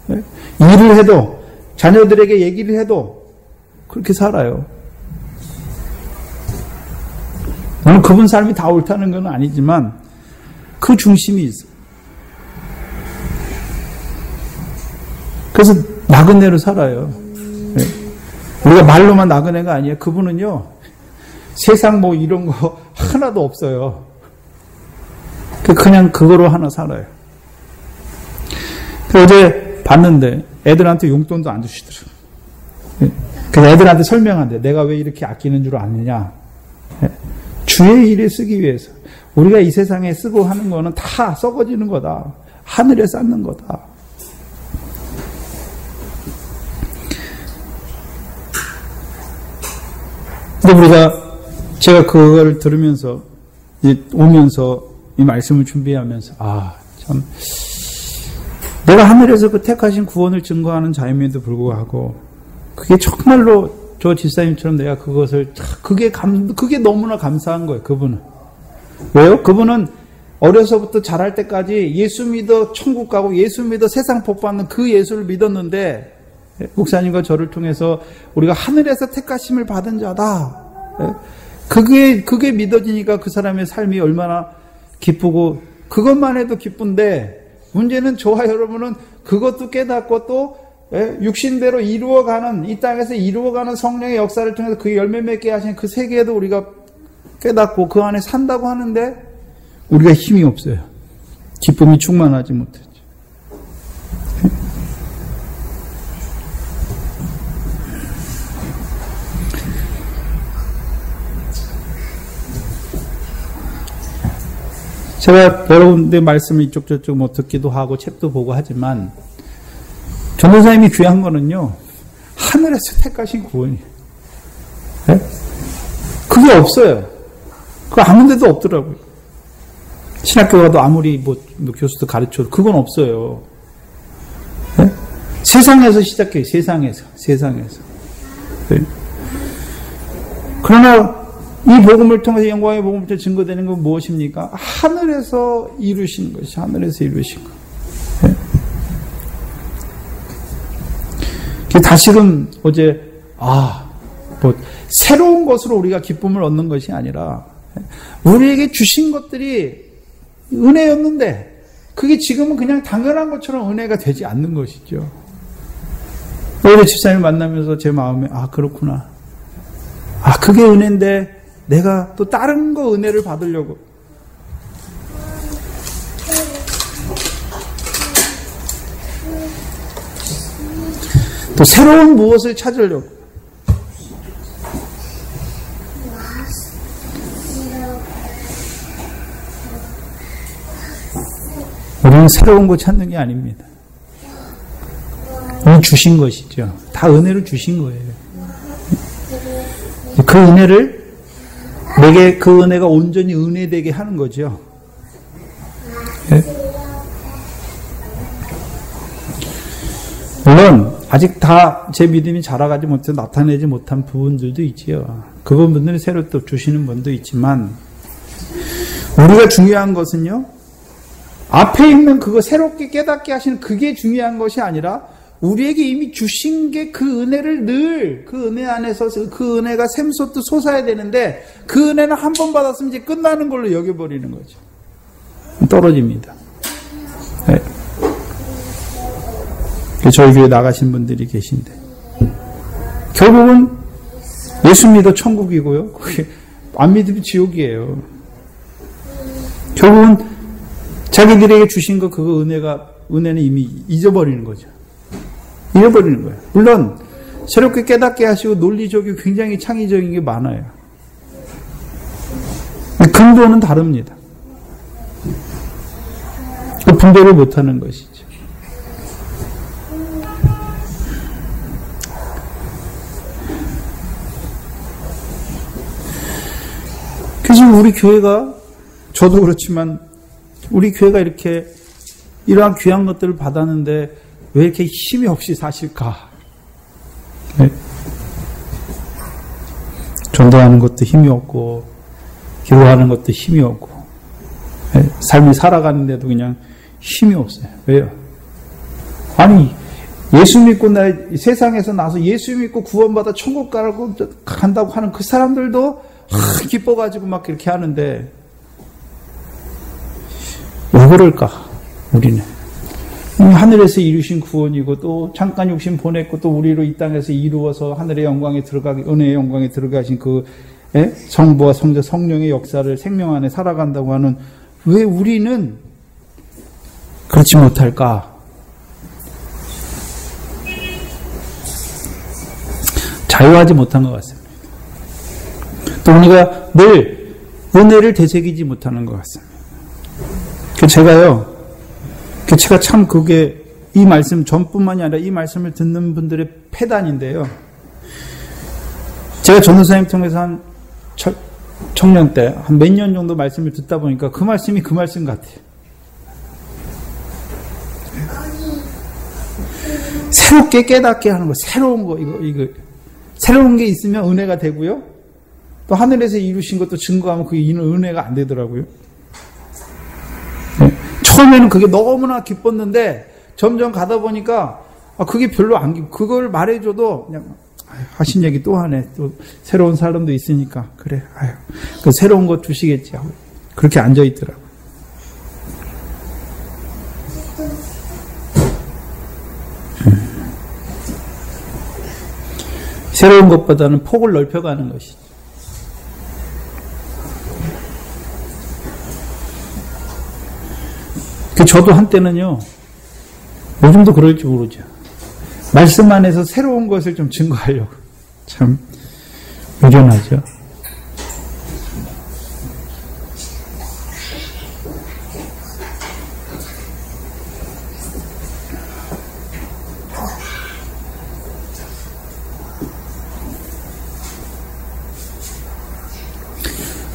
Speaker 1: 일을 해도 자녀들에게 얘기를 해도 그렇게 살아요. 물론 그분 삶이 다 옳다는 건 아니지만 그 중심이 있어요. 그래서 나그네로 살아요. 우리가 말로만 나그네가 아니에요. 그분은요 세상 뭐 이런 거 하나도 없어요. 그냥 그거로 하나 살아요. 어제 봤는데 애들한테 용돈도 안 주시더라고요. 그래서 애들한테 설명한대. 내가 왜 이렇게 아끼는 줄 아느냐. 주의 일에 쓰기 위해서. 우리가 이 세상에 쓰고 하는 거는 다 썩어지는 거다. 하늘에 쌓는 거다. 근데 제가 그걸 들으면서, 오면서 이 말씀을 준비하면서, 참, 내가 하늘에서 그 택하신 구원을 증거하는 자임에도 불구하고, 그게 정말로 저 집사님처럼 내가 그것을, 그게 너무나 감사한 거예요, 그분은. 왜요? 그분은 어려서부터 자랄 때까지 예수 믿어 천국 가고 예수 믿어 세상 복 받는 그 예수를 믿었는데, 목사님과 저를 통해서 우리가 하늘에서 택하심을 받은 자다. 그게 믿어지니까 그 사람의 삶이 얼마나 기쁘고, 그것만 해도 기쁜데, 문제는 저와 여러분은 그것도 깨닫고 또 육신대로 이루어가는, 이 땅에서 이루어가는 성령의 역사를 통해서 그 열매 맺게 하신 그 세계에도 우리가 깨닫고 그 안에 산다고 하는데 우리가 힘이 없어요. 기쁨이 충만하지 못했죠. 제가 여러분들 말씀을 이쪽 저쪽 뭐 듣기도 하고 책도 보고 하지만 전도사님이 귀한 거는요, 하늘에서 택하신 구원이에요. 네? 그게 없어요. 그거 아무 데도 없더라고요. 신학교 가도 아무리 뭐 교수도 가르쳐도 그건 없어요. 네? 세상에서 시작해요. 세상에서. 네? 그러나 이 복음을 통해서, 영광의 복음을 통해서 증거되는 건 무엇입니까? 하늘에서 이루신 것이, 하늘에서 이루신 것. 네? 다시금 어제, 새로운 것으로 우리가 기쁨을 얻는 것이 아니라, 우리에게 주신 것들이 은혜였는데, 그게 지금은 그냥 당연한 것처럼 은혜가 되지 않는 것이죠. 어제 집사님을 만나면서 제 마음에, 그렇구나. 그게 은혜인데, 내가 또 다른 거 은혜를 받으려고. 또 새로운 무엇을 찾으려고. 우리는 새로운 거 찾는 게 아닙니다. 이미 주신 것이죠. 다 은혜로 주신 거예요. 그 은혜를, 내게 그 은혜가 온전히 은혜되게 하는 거죠. 네? 물론 아직 다 제 믿음이 자라가지 못해서 나타내지 못한 부분들도 있지요. 그 부분들은 새로 또 주시는 분도 있지만, 우리가 중요한 것은요, 앞에 있는 그거 새롭게 깨닫게 하시는 그게 중요한 것이 아니라, 우리에게 이미 주신 게 그 은혜를 늘 그 은혜 안에서 그 은혜가 샘솟듯 솟아야 되는데, 그 은혜는 한 번 받았으면 이제 끝나는 걸로 여겨버리는 거죠. 떨어집니다. 네. 저희 교회 나가신 분들이 계신데, 결국은 예수 믿어 천국이고요, 그게 안 믿으면 지옥이에요. 결국은 자기들에게 주신 거, 그거 은혜는 이미 잊어버리는 거죠. 잃어버리는 거예요. 물론 새롭게 깨닫게 하시고 논리적이고 굉장히 창의적인 게 많아요. 근본은 다릅니다. 그 분별을 못하는 것이죠. 그래서 우리 교회가, 저도 그렇지만 우리 교회가 이렇게 이러한 귀한 것들을 받았는데 왜 이렇게 힘이 없이 사실까? 네. 전도하는 것도 힘이 없고, 기도하는 것도 힘이 없고, 네. 삶을 살아가는데도 그냥 힘이 없어요. 왜요? 아니, 예수 믿고 세상에서 나서 예수 믿고 구원받아 천국 간다고 하는 그 사람들도 기뻐가지고 막 이렇게 하는데, 왜 그럴까? 우리는. 하늘에서 이루신 구원이고, 또 잠깐 육신 보냈고, 또 우리로 이 땅에서 이루어서 하늘의 영광에 은혜의 영광에 들어가신 그 성부와 성자 성령의 역사를 생명 안에 살아간다고 하는, 왜 우리는 그렇지 못할까? 자유하지 못한 것 같습니다. 또 우리가 늘 은혜를 되새기지 못하는 것 같습니다. 제가 참 그게 이 말씀 전뿐만이 아니라 이 말씀을 듣는 분들의 폐단인데요. 제가 전도사님 통해서 한 청년 때 한 몇 년 정도 말씀을 듣다 보니까 그 말씀이 그 말씀 같아요. 새롭게 깨닫게 하는 거, 새로운 거, 이거. 새로운 게 있으면 은혜가 되고요. 또 하늘에서 이루신 것도 증거하면 그게 은혜가 안 되더라고요. 처음에는 그게 너무나 기뻤는데 점점 가다 보니까 그게 별로 그걸 말해줘도 그냥 하신 얘기 또 하네. 또 새로운 사람도 있으니까 그래. 그 새로운 거 주시겠지 하고 그렇게 앉아 있더라고요. 새로운 것보다는 폭을 넓혀가는 것이죠. 저도 한때는요, 요즘도 그럴지 모르죠. 말씀 안에서 새로운 것을 좀 증거하려고. 참, 유련하죠.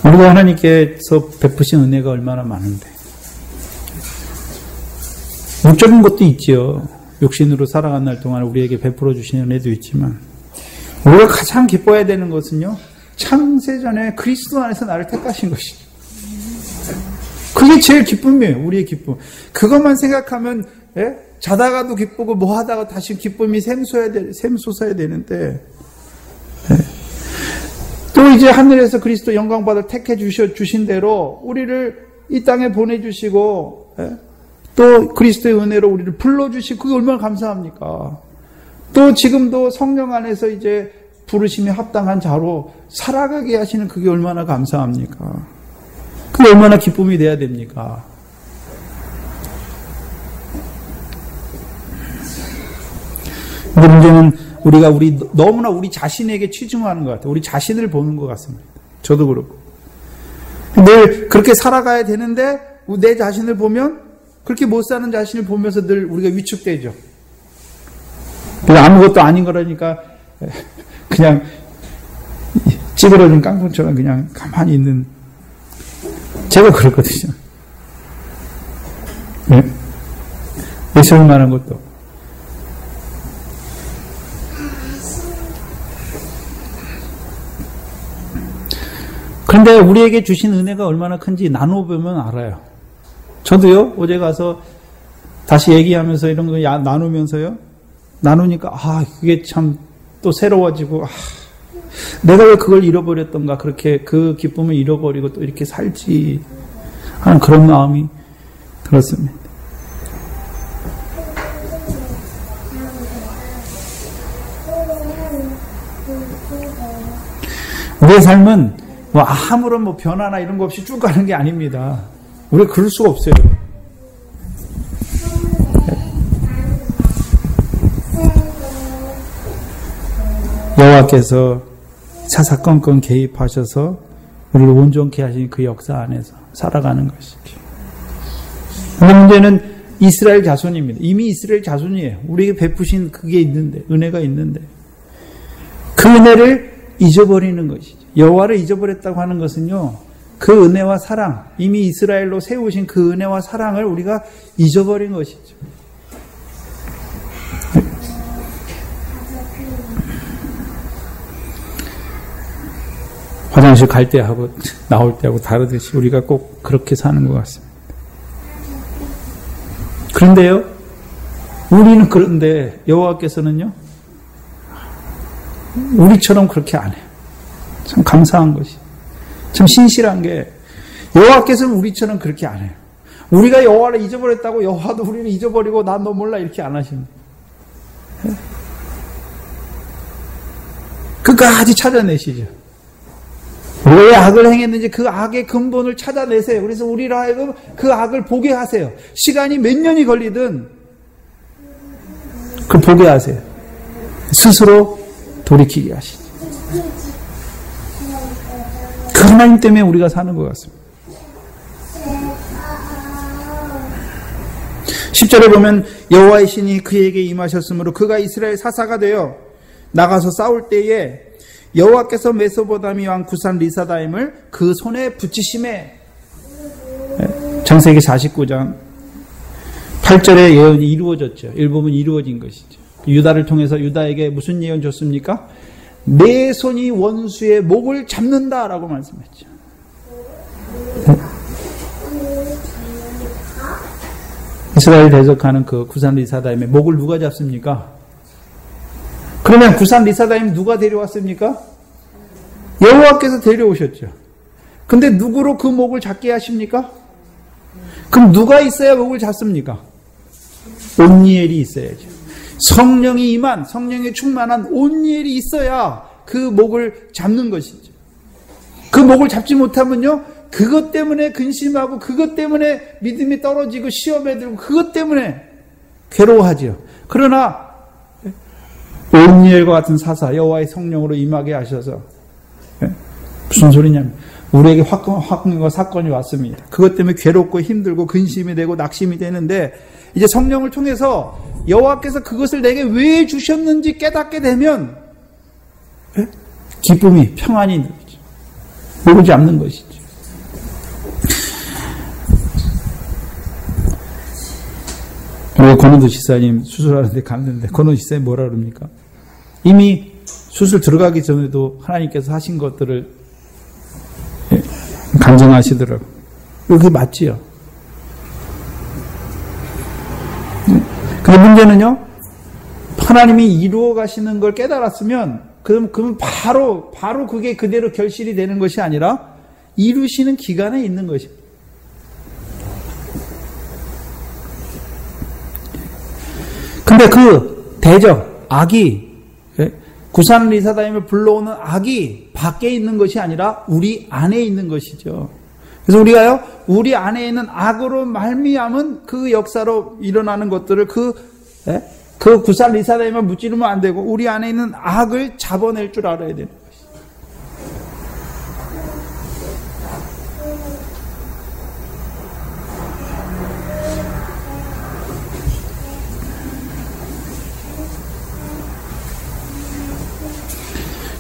Speaker 1: 우리가 하나님께서 베푸신 은혜가 얼마나 많은데. 육적인 것도 있지요. 육신으로 살아간 날 동안 우리에게 베풀어 주신 은혜도 있지만 우리가 가장 기뻐해야 되는 것은요. 창세전에 그리스도 안에서 나를 택하신 것이죠. 그게 제일 기쁨이에요. 우리의 기쁨. 그것만 생각하면 자다가도 기쁘고 뭐 하다가 다시 기쁨이 샘솟아야 되는데 또 이제 하늘에서 그리스도 영광받을 택해 주신 대로 우리를 이 땅에 보내주시고 또 그리스도의 은혜로 우리를 불러주시고 그게 얼마나 감사합니까? 또 지금도 성령 안에서 이제 부르심이 합당한 자로 살아가게 하시는 그게 얼마나 감사합니까? 그게 얼마나 기쁨이 돼야 됩니까? 근데 문제는 우리가 너무나 우리 자신에게 치중하는 것 같아요. 우리 자신을 보는 것 같습니다. 저도 그렇고. 늘 그렇게 살아가야 되는데 내 자신을 보면 그렇게 못 사는 자신을 보면서 늘 우리가 위축되죠. 아무것도 아닌 거라니까 그냥 찌그러진 깡통처럼 그냥 가만히 있는 제가 그렇거든요. 내세울 만한 것도. 그런데 우리에게 주신 은혜가 얼마나 큰지 나눠보면 알아요. 저도요, 어제 가서 다시 얘기하면서 이런 거 나누면서요, 나누니까, 그게 참 또 새로워지고, 내가 왜 그걸 잃어버렸던가, 그렇게 그 기쁨을 잃어버리고 또 이렇게 살지 하는 그런 마음이 들었습니다. 우리의 삶은 아무런 변화나 이런 거 없이 쭉 가는 게 아닙니다. 우리가 그럴 수가 없어요. 여호와께서 사사건건 개입하셔서 우리를 온전케 하신 그 역사 안에서 살아가는 것이죠. 근데 문제는 이스라엘 자손입니다. 이미 이스라엘 자손이에요. 우리에게 베푸신 그게 있는데, 은혜가 있는데 그 은혜를 잊어버리는 것이죠. 여호와를 잊어버렸다고 하는 것은요, 그 은혜와 사랑, 이미 이스라엘로 세우신 그 은혜와 사랑을 우리가 잊어버린 것이죠. 화장실 갈 때 하고 나올 때 하고 다르듯이 우리가 꼭 그렇게 사는 것 같습니다. 그런데요, 우리는 그런데 여호와께서는요, 우리처럼 그렇게 안 해요. 참 감사한 것이. 참 신실한 게 여호와께서는 우리처럼 그렇게 안 해요. 우리가 여호와를 잊어버렸다고 여호와도 우리를 잊어버리고 난 너 몰라 이렇게 안 하십니다. 끝까지 찾아내시죠. 왜 악을 행했는지 그 악의 근본을 찾아내세요. 그래서 우리로 하여금 그 악을 보게 하세요. 시간이 몇 년이 걸리든 그 보게 하세요. 스스로 돌이키게 하시죠. 그 하나님 때문에 우리가 사는 것 같습니다. 10절에 보면 여호와의 신이 그에게 임하셨으므로 그가 이스라엘 사사가 되어 나가서 싸울 때에 여호와께서 메소보다미 왕 구산 리사다임을 그 손에 붙이심에, 창세기 49장 8절의 예언이 이루어졌죠. 일부분 이루어진 것이죠. 유다를 통해서 유다에게 무슨 예언 줬습니까? 내 손이 원수의 목을 잡는다라고 말씀했죠. 이스라엘 대적하는 그 구산 리사다임의 목을 누가 잡습니까? 그러면 구산 리사다임 누가 데려왔습니까? 여호와께서 데려오셨죠. 근데 누구로 그 목을 잡게 하십니까? 그럼 누가 있어야 목을 잡습니까? 온니엘이 있어야죠. 성령이 임한, 성령에 충만한 온니엘이 있어야 그 목을 잡는 것이죠. 그 목을 잡지 못하면요, 그것 때문에 근심하고 그것 때문에 믿음이 떨어지고 시험에 들고 그것 때문에 괴로워하지요. 그러나 온니엘과 같은 사사, 여호와의 성령으로 임하게 하셔서, 무슨 소리냐면 우리에게 화근과 사건이 왔습니다. 그것 때문에 괴롭고 힘들고 근심이 되고 낙심이 되는데, 이제 성령을 통해서 여호와께서 그것을 내게 왜 주셨는지 깨닫게 되면 기쁨이, 평안이 들죠. 목을 잡는 것이죠. 우리 권은도 지사님 수술하는데 갔는데 권은도 지사님 뭐라 그럽니까? 이미 수술 들어가기 전에도 하나님께서 하신 것들을 간증하시더라고요. 그게 맞지요. 근데 문제는요, 하나님이 이루어 가시는 걸 깨달았으면 그러면 바로 그게 그대로 결실이 되는 것이 아니라 이루시는 기간에 있는 것입니다. 근데 그 대적, 악이, 구산 리사다임을 불러오는 악이 밖에 있는 것이 아니라 우리 안에 있는 것이죠. 그래서 우리가요, 우리 안에 있는 악으로 말미암은 그 역사로 일어나는 것들을 그 구산 리사다임을 무찌르면 안 되고 우리 안에 있는 악을 잡아낼 줄 알아야 되는 것이죠.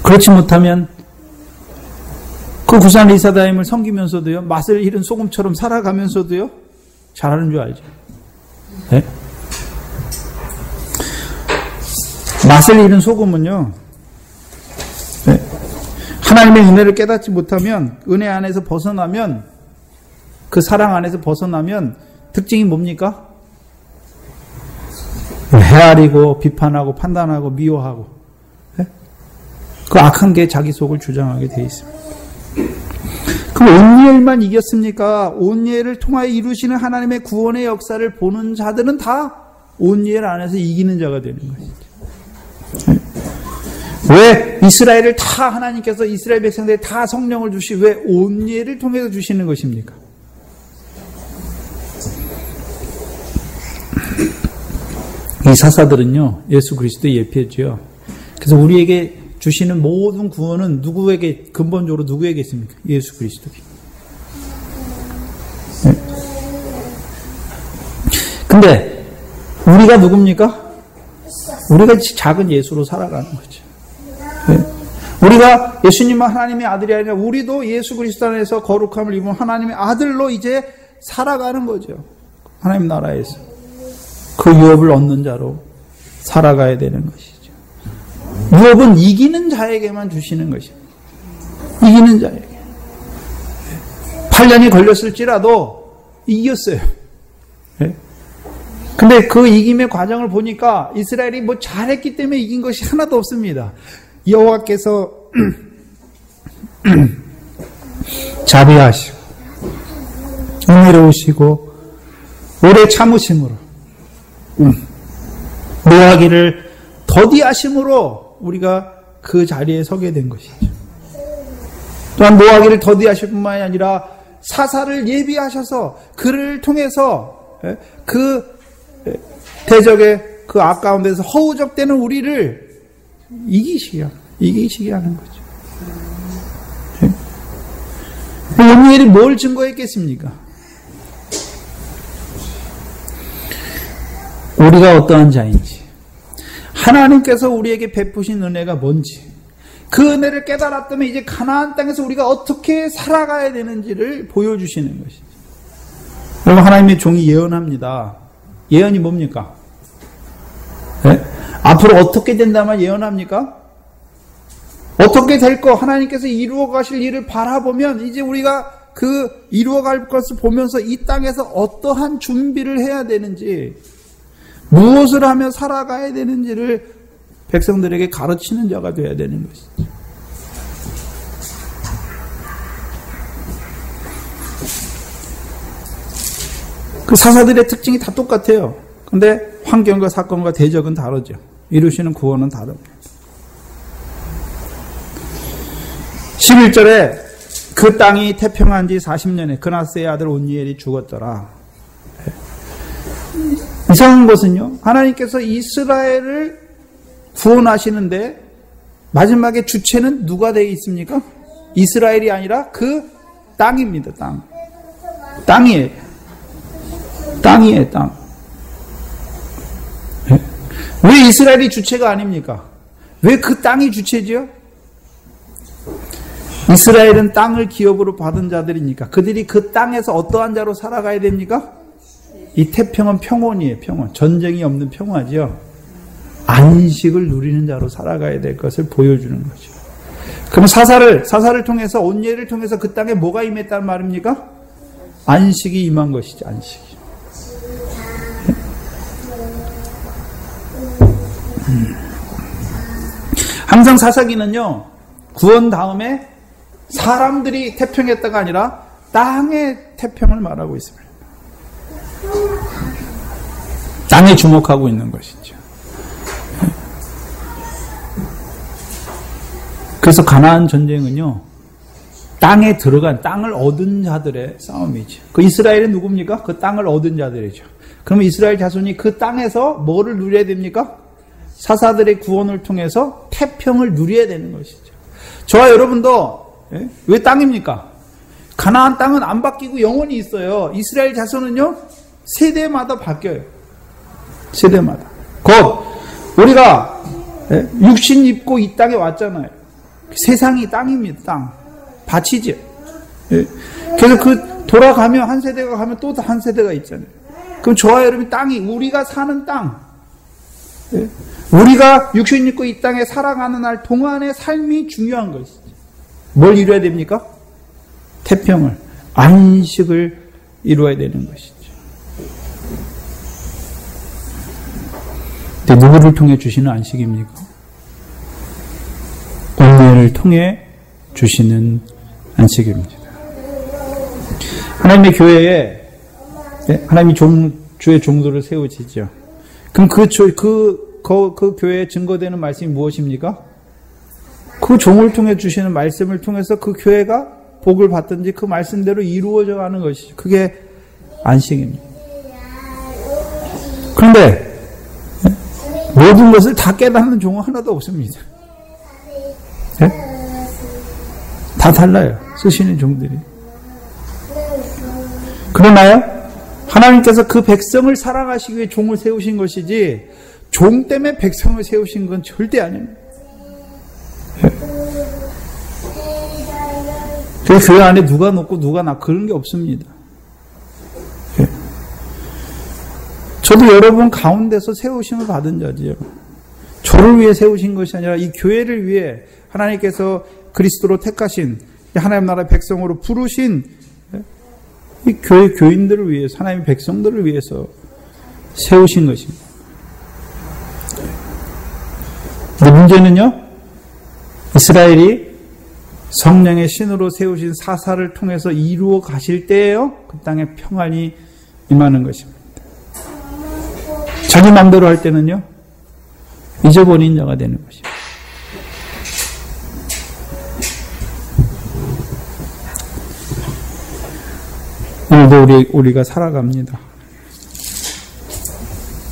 Speaker 1: 그렇지 못하면 그 구산 리사다임을 섬기면서도요, 맛을 잃은 소금처럼 살아가면서도요, 잘하는 줄 알죠. 네? 맛을 잃은 소금은요, 네, 하나님의 은혜를 깨닫지 못하면, 은혜 안에서 벗어나면, 그 사랑 안에서 벗어나면 특징이 뭡니까? 헤아리고 비판하고 판단하고 미워하고, 네? 그 악한 게 자기 속을 주장하게 돼 있습니다. 그럼 온니엘만 이겼습니까? 온니엘을 통하여 이루시는 하나님의 구원의 역사를 보는 자들은 다 온니엘 안에서 이기는 자가 되는 것이죠. 왜 이스라엘을 다 하나님께서 이스라엘 백성들에 다 성령을 주시고 왜 온니엘을 통해서 주시는 것입니까? 이 사사들은요, 예수 그리스도의 예표죠. 그래서 우리에게 주시는 모든 구원은 누구에게, 근본적으로 누구에게 있습니까? 예수 그리스도에게. 네. 근데 우리가 누굽니까? 우리가 작은 예수로 살아가는 거죠. 네. 우리가 예수님은 하나님의 아들이 아니라 우리도 예수 그리스도 안에서 거룩함을 입은 하나님의 아들로 이제 살아가는 거죠. 하나님 나라에서. 그 유업을 얻는 자로 살아가야 되는 것이죠. 유업은 이기는 자에게만 주시는 것입니다. 이기는 자에게. 8년이 걸렸을지라도 이겼어요. 네? 근데 그 이김의 과정을 보니까 이스라엘이 뭐 잘했기 때문에 이긴 것이 하나도 없습니다. 여호와께서 자비하시고 은혜로우시고 오래 참으심으로 노하기를 더디하심으로 우리가 그 자리에 서게 된 것이죠. 또한 노하기를 더디하실 뿐만이 아니라 사사를 예비하셔서 그를 통해서 그 대적의 그 악 가운데서 허우적대는 우리를 이기시게 합니다. 이기시게 하는 거죠. 온유엘이 뭘 증거했겠습니까? 우리가 어떠한 자인지, 하나님께서 우리에게 베푸신 은혜가 뭔지, 그 은혜를 깨달았다면 이제 가나안 땅에서 우리가 어떻게 살아가야 되는지를 보여주시는 것이죠. 여러분, 하나님의 종이 예언합니다. 예언이 뭡니까? 네? 앞으로 어떻게 된다면 예언합니까? 어떻게 될 거, 하나님께서 이루어 가실 일을 바라보면 이제 우리가 그 이루어 갈 것을 보면서 이 땅에서 어떠한 준비를 해야 되는지, 무엇을 하며 살아가야 되는지를 백성들에게 가르치는 자가 되어야 되는 것이죠. 그 사사들의 특징이 다 똑같아요. 근데 환경과 사건과 대적은 다르죠. 이루시는 구원은 다릅니다. 11절에 그 땅이 태평한 지 40년에 그나스의 아들 온니엘이 죽었더라. 이상한 것은요, 하나님께서 이스라엘을 구원하시는데 마지막에 주체는 누가 되어 있습니까? 이스라엘이 아니라 그 땅입니다. 땅이에요. 땅. 왜 이스라엘이 주체가 아닙니까? 왜 그 땅이 주체지요? 이스라엘은 땅을 기업으로 받은 자들이니까 그들이 그 땅에서 어떠한 자로 살아가야 됩니까? 이 태평은 평온이에요. 평온. 전쟁이 없는 평화지요. 안식을 누리는 자로 살아가야 될 것을 보여주는 거죠. 그럼 사사를 통해서, 온니엘을 통해서 그 땅에 뭐가 임했다는 말입니까? 안식이 임한 것이죠. 안식이. 항상 사사기는요, 구원 다음에 사람들이 태평했다가 아니라 땅의 태평을 말하고 있습니다. 땅에 주목하고 있는 것이죠. 그래서 가나안 전쟁은요, 땅에 들어간, 땅을 얻은 자들의 싸움이죠. 그 이스라엘은 누굽니까? 그 땅을 얻은 자들이죠. 그러면 이스라엘 자손이 그 땅에서 뭐를 누려야 됩니까? 사사들의 구원을 통해서 태평을 누려야 되는 것이죠. 저와 여러분도 왜 땅입니까? 가나안 땅은 안 바뀌고 영원히 있어요. 이스라엘 자손은요, 세대마다 바뀌어요. 세대마다. 곧 우리가 육신 입고 이 땅에 왔잖아요. 세상이 땅입니다. 땅. 밭이죠. 그래서 그 돌아가면 한 세대가 가면 또 한 세대가 있잖아요. 그럼 저와 여러분이 땅이, 우리가 사는 땅, 우리가 육신 입고 이 땅에 살아가는 날 동안의 삶이 중요한 것이죠. 뭘 이루어야 됩니까? 태평을, 안식을 이루어야 되는 것이죠. 근데 누구를 통해 주시는 안식입니까? 온니엘을 통해 주시는 안식입니다. 하나님의 교회에 하나님이 주의 종들을 세우시죠. 그럼 그 교회에 증거되는 말씀이 무엇입니까? 그 종을 통해 주시는 말씀을 통해서 그 교회가 복을 받든지 그 말씀대로 이루어져 가는 것이죠. 그게 안식입니다. 그런데 모든 것을 다 깨닫는 종은 하나도 없습니다. 네? 다 달라요. 쓰시는 종들이. 그러나요? 하나님께서 그 백성을 사랑하시기 위해 종을 세우신 것이지 종 때문에 백성을 세우신 건 절대 아닙니다. 그 교회 안에 누가 높고 누가 낮고 그런 게 없습니다. 저도 여러분 가운데서 세우심을 받은 자지요. 저를 위해 세우신 것이 아니라 이 교회를 위해 하나님께서 그리스도로 택하신 하나님 나라의 백성으로 부르신 이 교회 교인들을 위해서, 하나님의 백성들을 위해서 세우신 것입니다. 근데 문제는요, 이스라엘이 성령의 신으로 세우신 사사를 통해서 이루어 가실 때에요, 그 땅에 평안이 임하는 것입니다. 자기 마음대로 할 때는요, 잊어버린 자가 되는 것입니다. 오늘도 우리가 살아갑니다.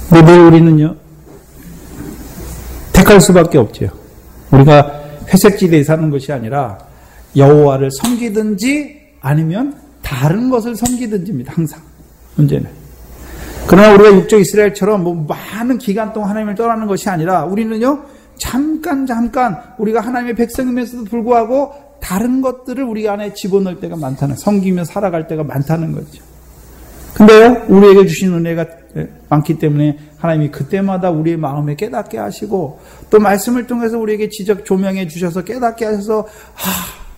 Speaker 1: 근데 우리는요, 택할 수밖에 없죠. 우리가 회색지대에 사는 것이 아니라 여호와를 섬기든지 아니면 다른 것을 섬기든지입니다. 항상 문제는. 그러나 우리가 육적 이스라엘처럼 뭐 많은 기간 동안 하나님을 떠나는 것이 아니라 우리는요 잠깐 우리가 하나님의 백성임에서도 불구하고 다른 것들을 우리 안에 집어넣을 때가 많다는, 섬기며 살아갈 때가 많다는 거죠. 근데요 우리에게 주신 은혜가 많기 때문에 하나님이 그때마다 우리의 마음에 깨닫게 하시고 또 말씀을 통해서 우리에게 지적 조명해 주셔서 깨닫게 하셔서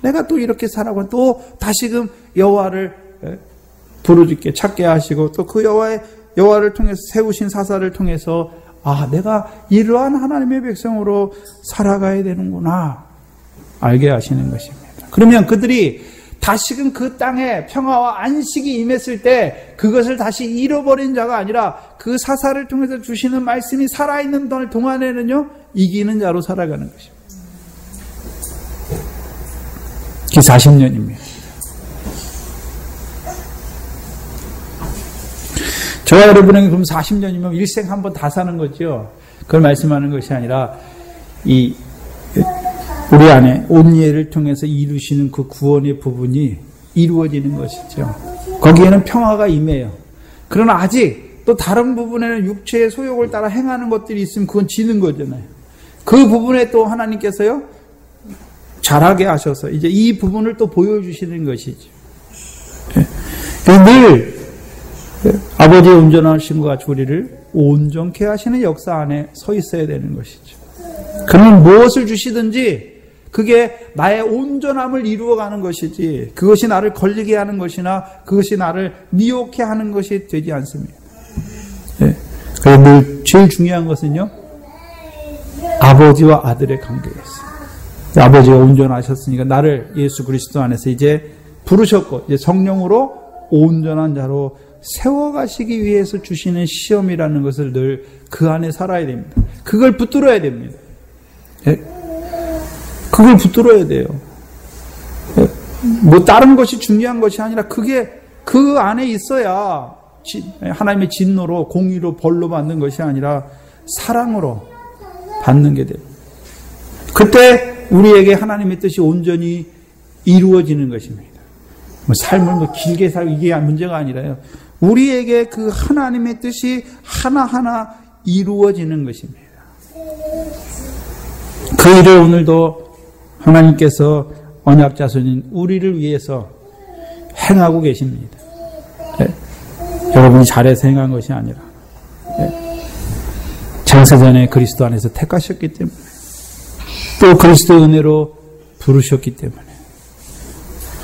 Speaker 1: 내가 또 이렇게 살아고 또 다시금 여호와를 부르짖게 찾게 하시고 또 그 여호와를 통해서 세우신 사사를 통해서 내가 이러한 하나님의 백성으로 살아가야 되는구나 알게 하시는 것입니다. 그러면 그들이 다시금 그 땅에 평화와 안식이 임했을 때 그것을 다시 잃어버린 자가 아니라 그 사사를 통해서 주시는 말씀이 살아있는 동안에는요 이기는 자로 살아가는 것입니다. 그게 40년입니다. 저와 여러분은 그럼 40년이면 일생 한 번 다 사는 거죠. 그걸 말씀하는 것이 아니라 우리 안에 온예를 통해서 이루시는 그 구원의 부분이 이루어지는 것이죠. 거기에는 평화가 임해요. 그러나 아직 또 다른 부분에는 육체의 소욕을 따라 행하는 것들이 있으면 그건 지는 거잖아요. 그 부분에 또 하나님께서요 잘하게 하셔서 이제 이 부분을 또 보여주시는 것이죠. 늘 아버지의 온전하신 것 같이 우리를 온전케 하시는 역사 안에 서 있어야 되는 것이죠. 그는 무엇을 주시든지 그게 나의 온전함을 이루어가는 것이지 그것이 나를 걸리게 하는 것이나 그것이 나를 미혹해 하는 것이 되지 않습니다. 그래서 늘 제일 중요한 것은요 아버지와 아들의 관계였어요. 아버지가 온전하셨으니까 나를 예수 그리스도 안에서 이제 부르셨고 이제 성령으로 온전한 자로 세워가시기 위해서 주시는 시험이라는 것을 늘 그 안에 살아야 됩니다. 그걸 붙들어야 됩니다. 그걸 붙들어야 돼요. 뭐 다른 것이 중요한 것이 아니라 그게 그 안에 있어야 하나님의 진노로 공의로 벌로 받는 것이 아니라 사랑으로 받는 게 돼요. 그때 우리에게 하나님의 뜻이 온전히 이루어지는 것입니다. 뭐 삶을 길게 살고 이게 문제가 아니라요. 우리에게 그 하나님의 뜻이 하나하나 이루어지는 것입니다. 그 일을 오늘도 하나님께서 언약 자손인 우리를 위해서 행하고 계십니다. 여러분이 잘해서 행한 것이 아니라 창세전에 그리스도 안에서 택하셨기 때문에 또 그리스도의 은혜로 부르셨기 때문에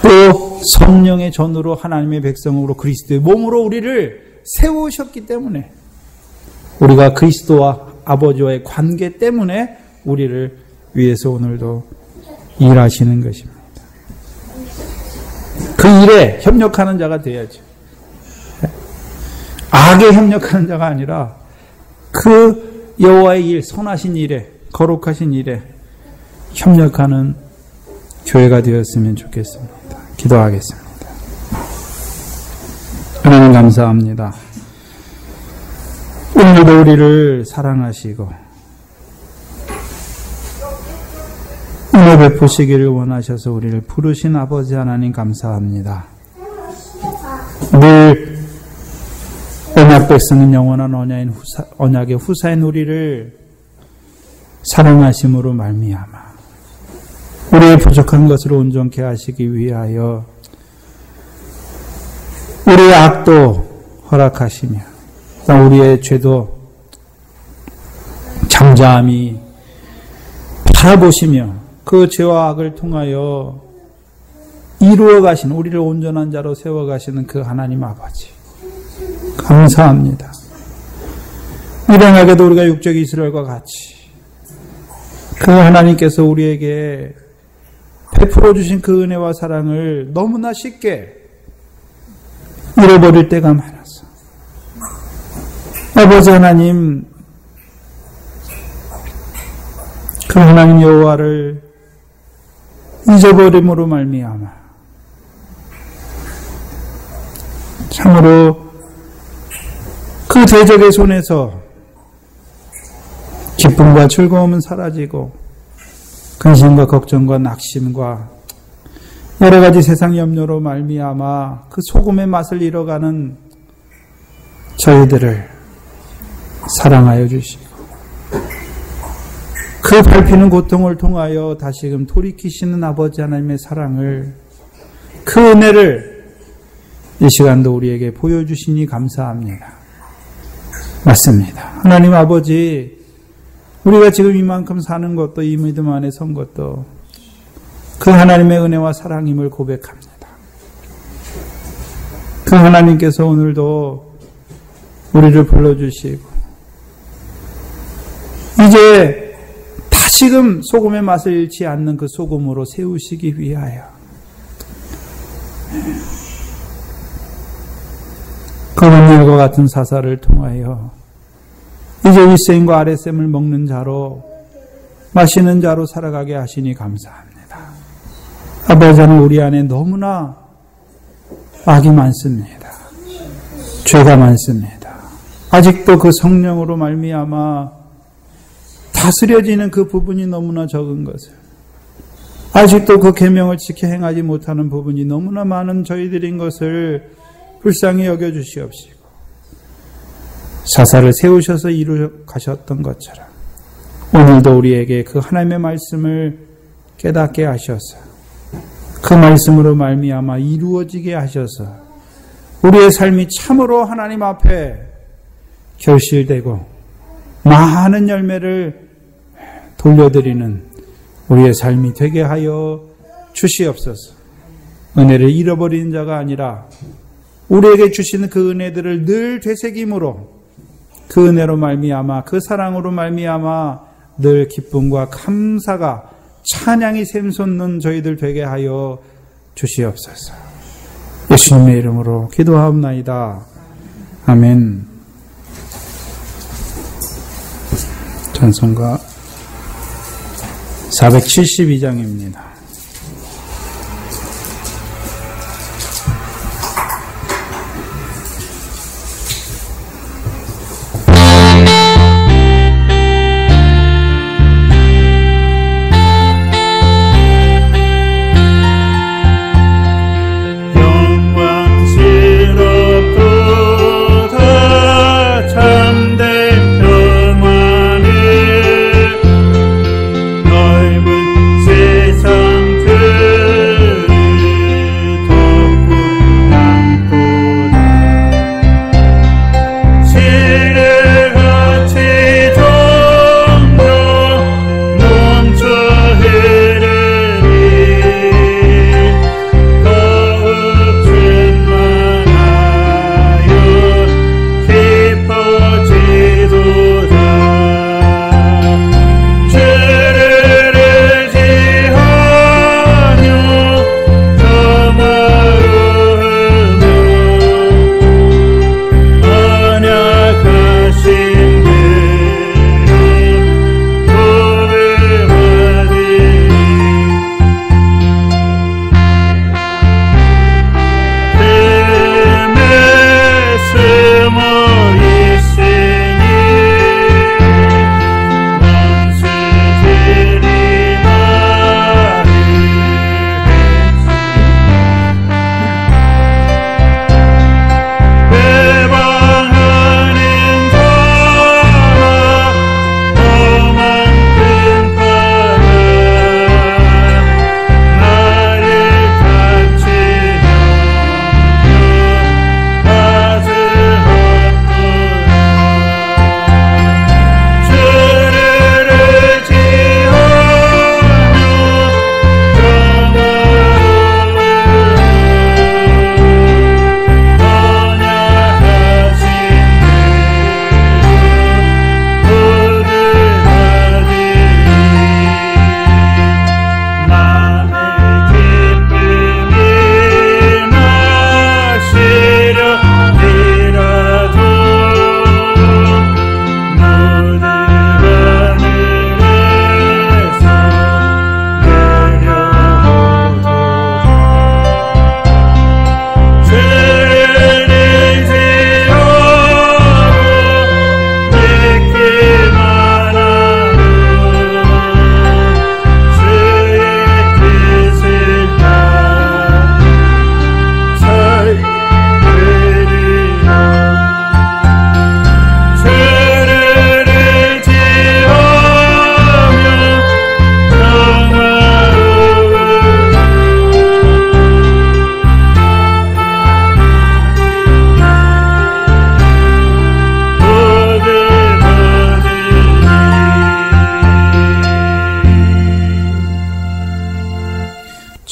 Speaker 1: 또 성령의 전으로 하나님의 백성으로 그리스도의 몸으로 우리를 세우셨기 때문에 우리가 그리스도와 아버지와의 관계 때문에 우리를 위해서 오늘도 일하시는 것입니다. 그 일에 협력하는 자가 되어야죠. 악에 협력하는 자가 아니라 그 여호와의 일, 선하신 일에, 거룩하신 일에 협력하는 교회가 되었으면 좋겠습니다. 기도하겠습니다. 하나님 감사합니다. 오늘도 우리를 사랑하시고 은혜 베푸시기를 원하셔서 우리를 부르신 아버지 하나님 감사합니다. 늘 언약 백성인 영원한 언약의 후사인 우리를 사랑하심으로 말미암아 우리의 부족한 것을 온전케 하시기 위하여 우리의 악도 허락하시며 우리의 죄도 잠잠히 바라보시며 그 죄와 악을 통하여 이루어 가시는 우리를 온전한 자로 세워 가시는 그 하나님 아버지 감사합니다. 일어나게도 우리가 육적 이스라엘과 같이 그 하나님께서 우리에게 베풀어 주신 그 은혜와 사랑을 너무나 쉽게 잃어버릴 때가 많아서 아버지 하나님 그 하나님 여호와를 잊어버림으로 말미암아 참으로 그 대적의 손에서 기쁨과 즐거움은 사라지고 근심과 걱정과 낙심과 여러 가지 세상 염려로 말미암아 그 소금의 맛을 잃어가는 저희들을 사랑하여 주시고 그 밟히는 고통을 통하여 다시금 돌이키시는 아버지 하나님의 사랑을, 그 은혜를 이 시간도 우리에게 보여주시니 감사합니다. 맞습니다. 하나님 아버지, 우리가 지금 이만큼 사는 것도, 이 믿음 안에 선 것도 그 하나님의 은혜와 사랑임을 고백합니다. 그 하나님께서 오늘도 우리를 불러주시고 이제 다시금 소금의 맛을 잃지 않는 그 소금으로 세우시기 위하여 검은 일과 같은 사사를 통하여 이제 윗셈과 아랫셈을 먹는 자로, 마시는 자로 살아가게 하시니 감사합니다. 아버지 하나님, 우리 안에 너무나 악이 많습니다. 죄가 많습니다. 아직도 그 성령으로 말미암아 다스려지는 그 부분이 너무나 적은 것을, 아직도 그 계명을 지켜 행하지 못하는 부분이 너무나 많은 저희들인 것을 불쌍히 여겨주시옵시고, 사사를 세우셔서 이루어 가셨던 것처럼 오늘도 우리에게 그 하나님의 말씀을 깨닫게 하셔서 그 말씀으로 말미암아 이루어지게 하셔서 우리의 삶이 참으로 하나님 앞에 결실되고 많은 열매를 돌려드리는 우리의 삶이 되게 하여 주시옵소서. 은혜를 잃어버리는 자가 아니라 우리에게 주시는 그 은혜들을 늘 되새김으로, 그 은혜로 말미암아, 그 사랑으로 말미암아 늘 기쁨과 감사가, 찬양이 샘솟는 저희들 되게 하여 주시옵소서. 예수님의 이름으로 기도하옵나이다. 아멘. 찬송가 472장입니다.
Speaker 2: 세상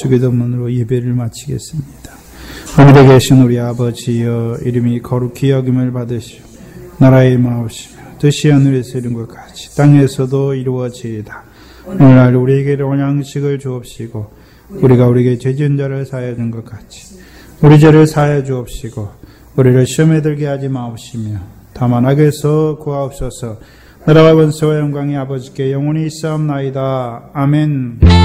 Speaker 1: 주기도문으로 예배를 마치겠습니다. 하늘에 계신 우리 아버지여, 이름이 거룩히 여김을 받으시오. 나라의 임하옵시며 뜻이 하늘에서 이룬 것 같이 땅에서도 이루어지이다. 오늘날 우리에게 일용할 양식을 주옵시고, 우리가 우리에게 죄지은 자를 사하여 준 것 같이 우리 죄를 사하여 주옵시고, 우리를 시험에 들게 하지 마옵시며 다만 악에서 구하옵소서. 나라와 권세와 영광이 아버지께 영원히 있사옵나이다. 아멘.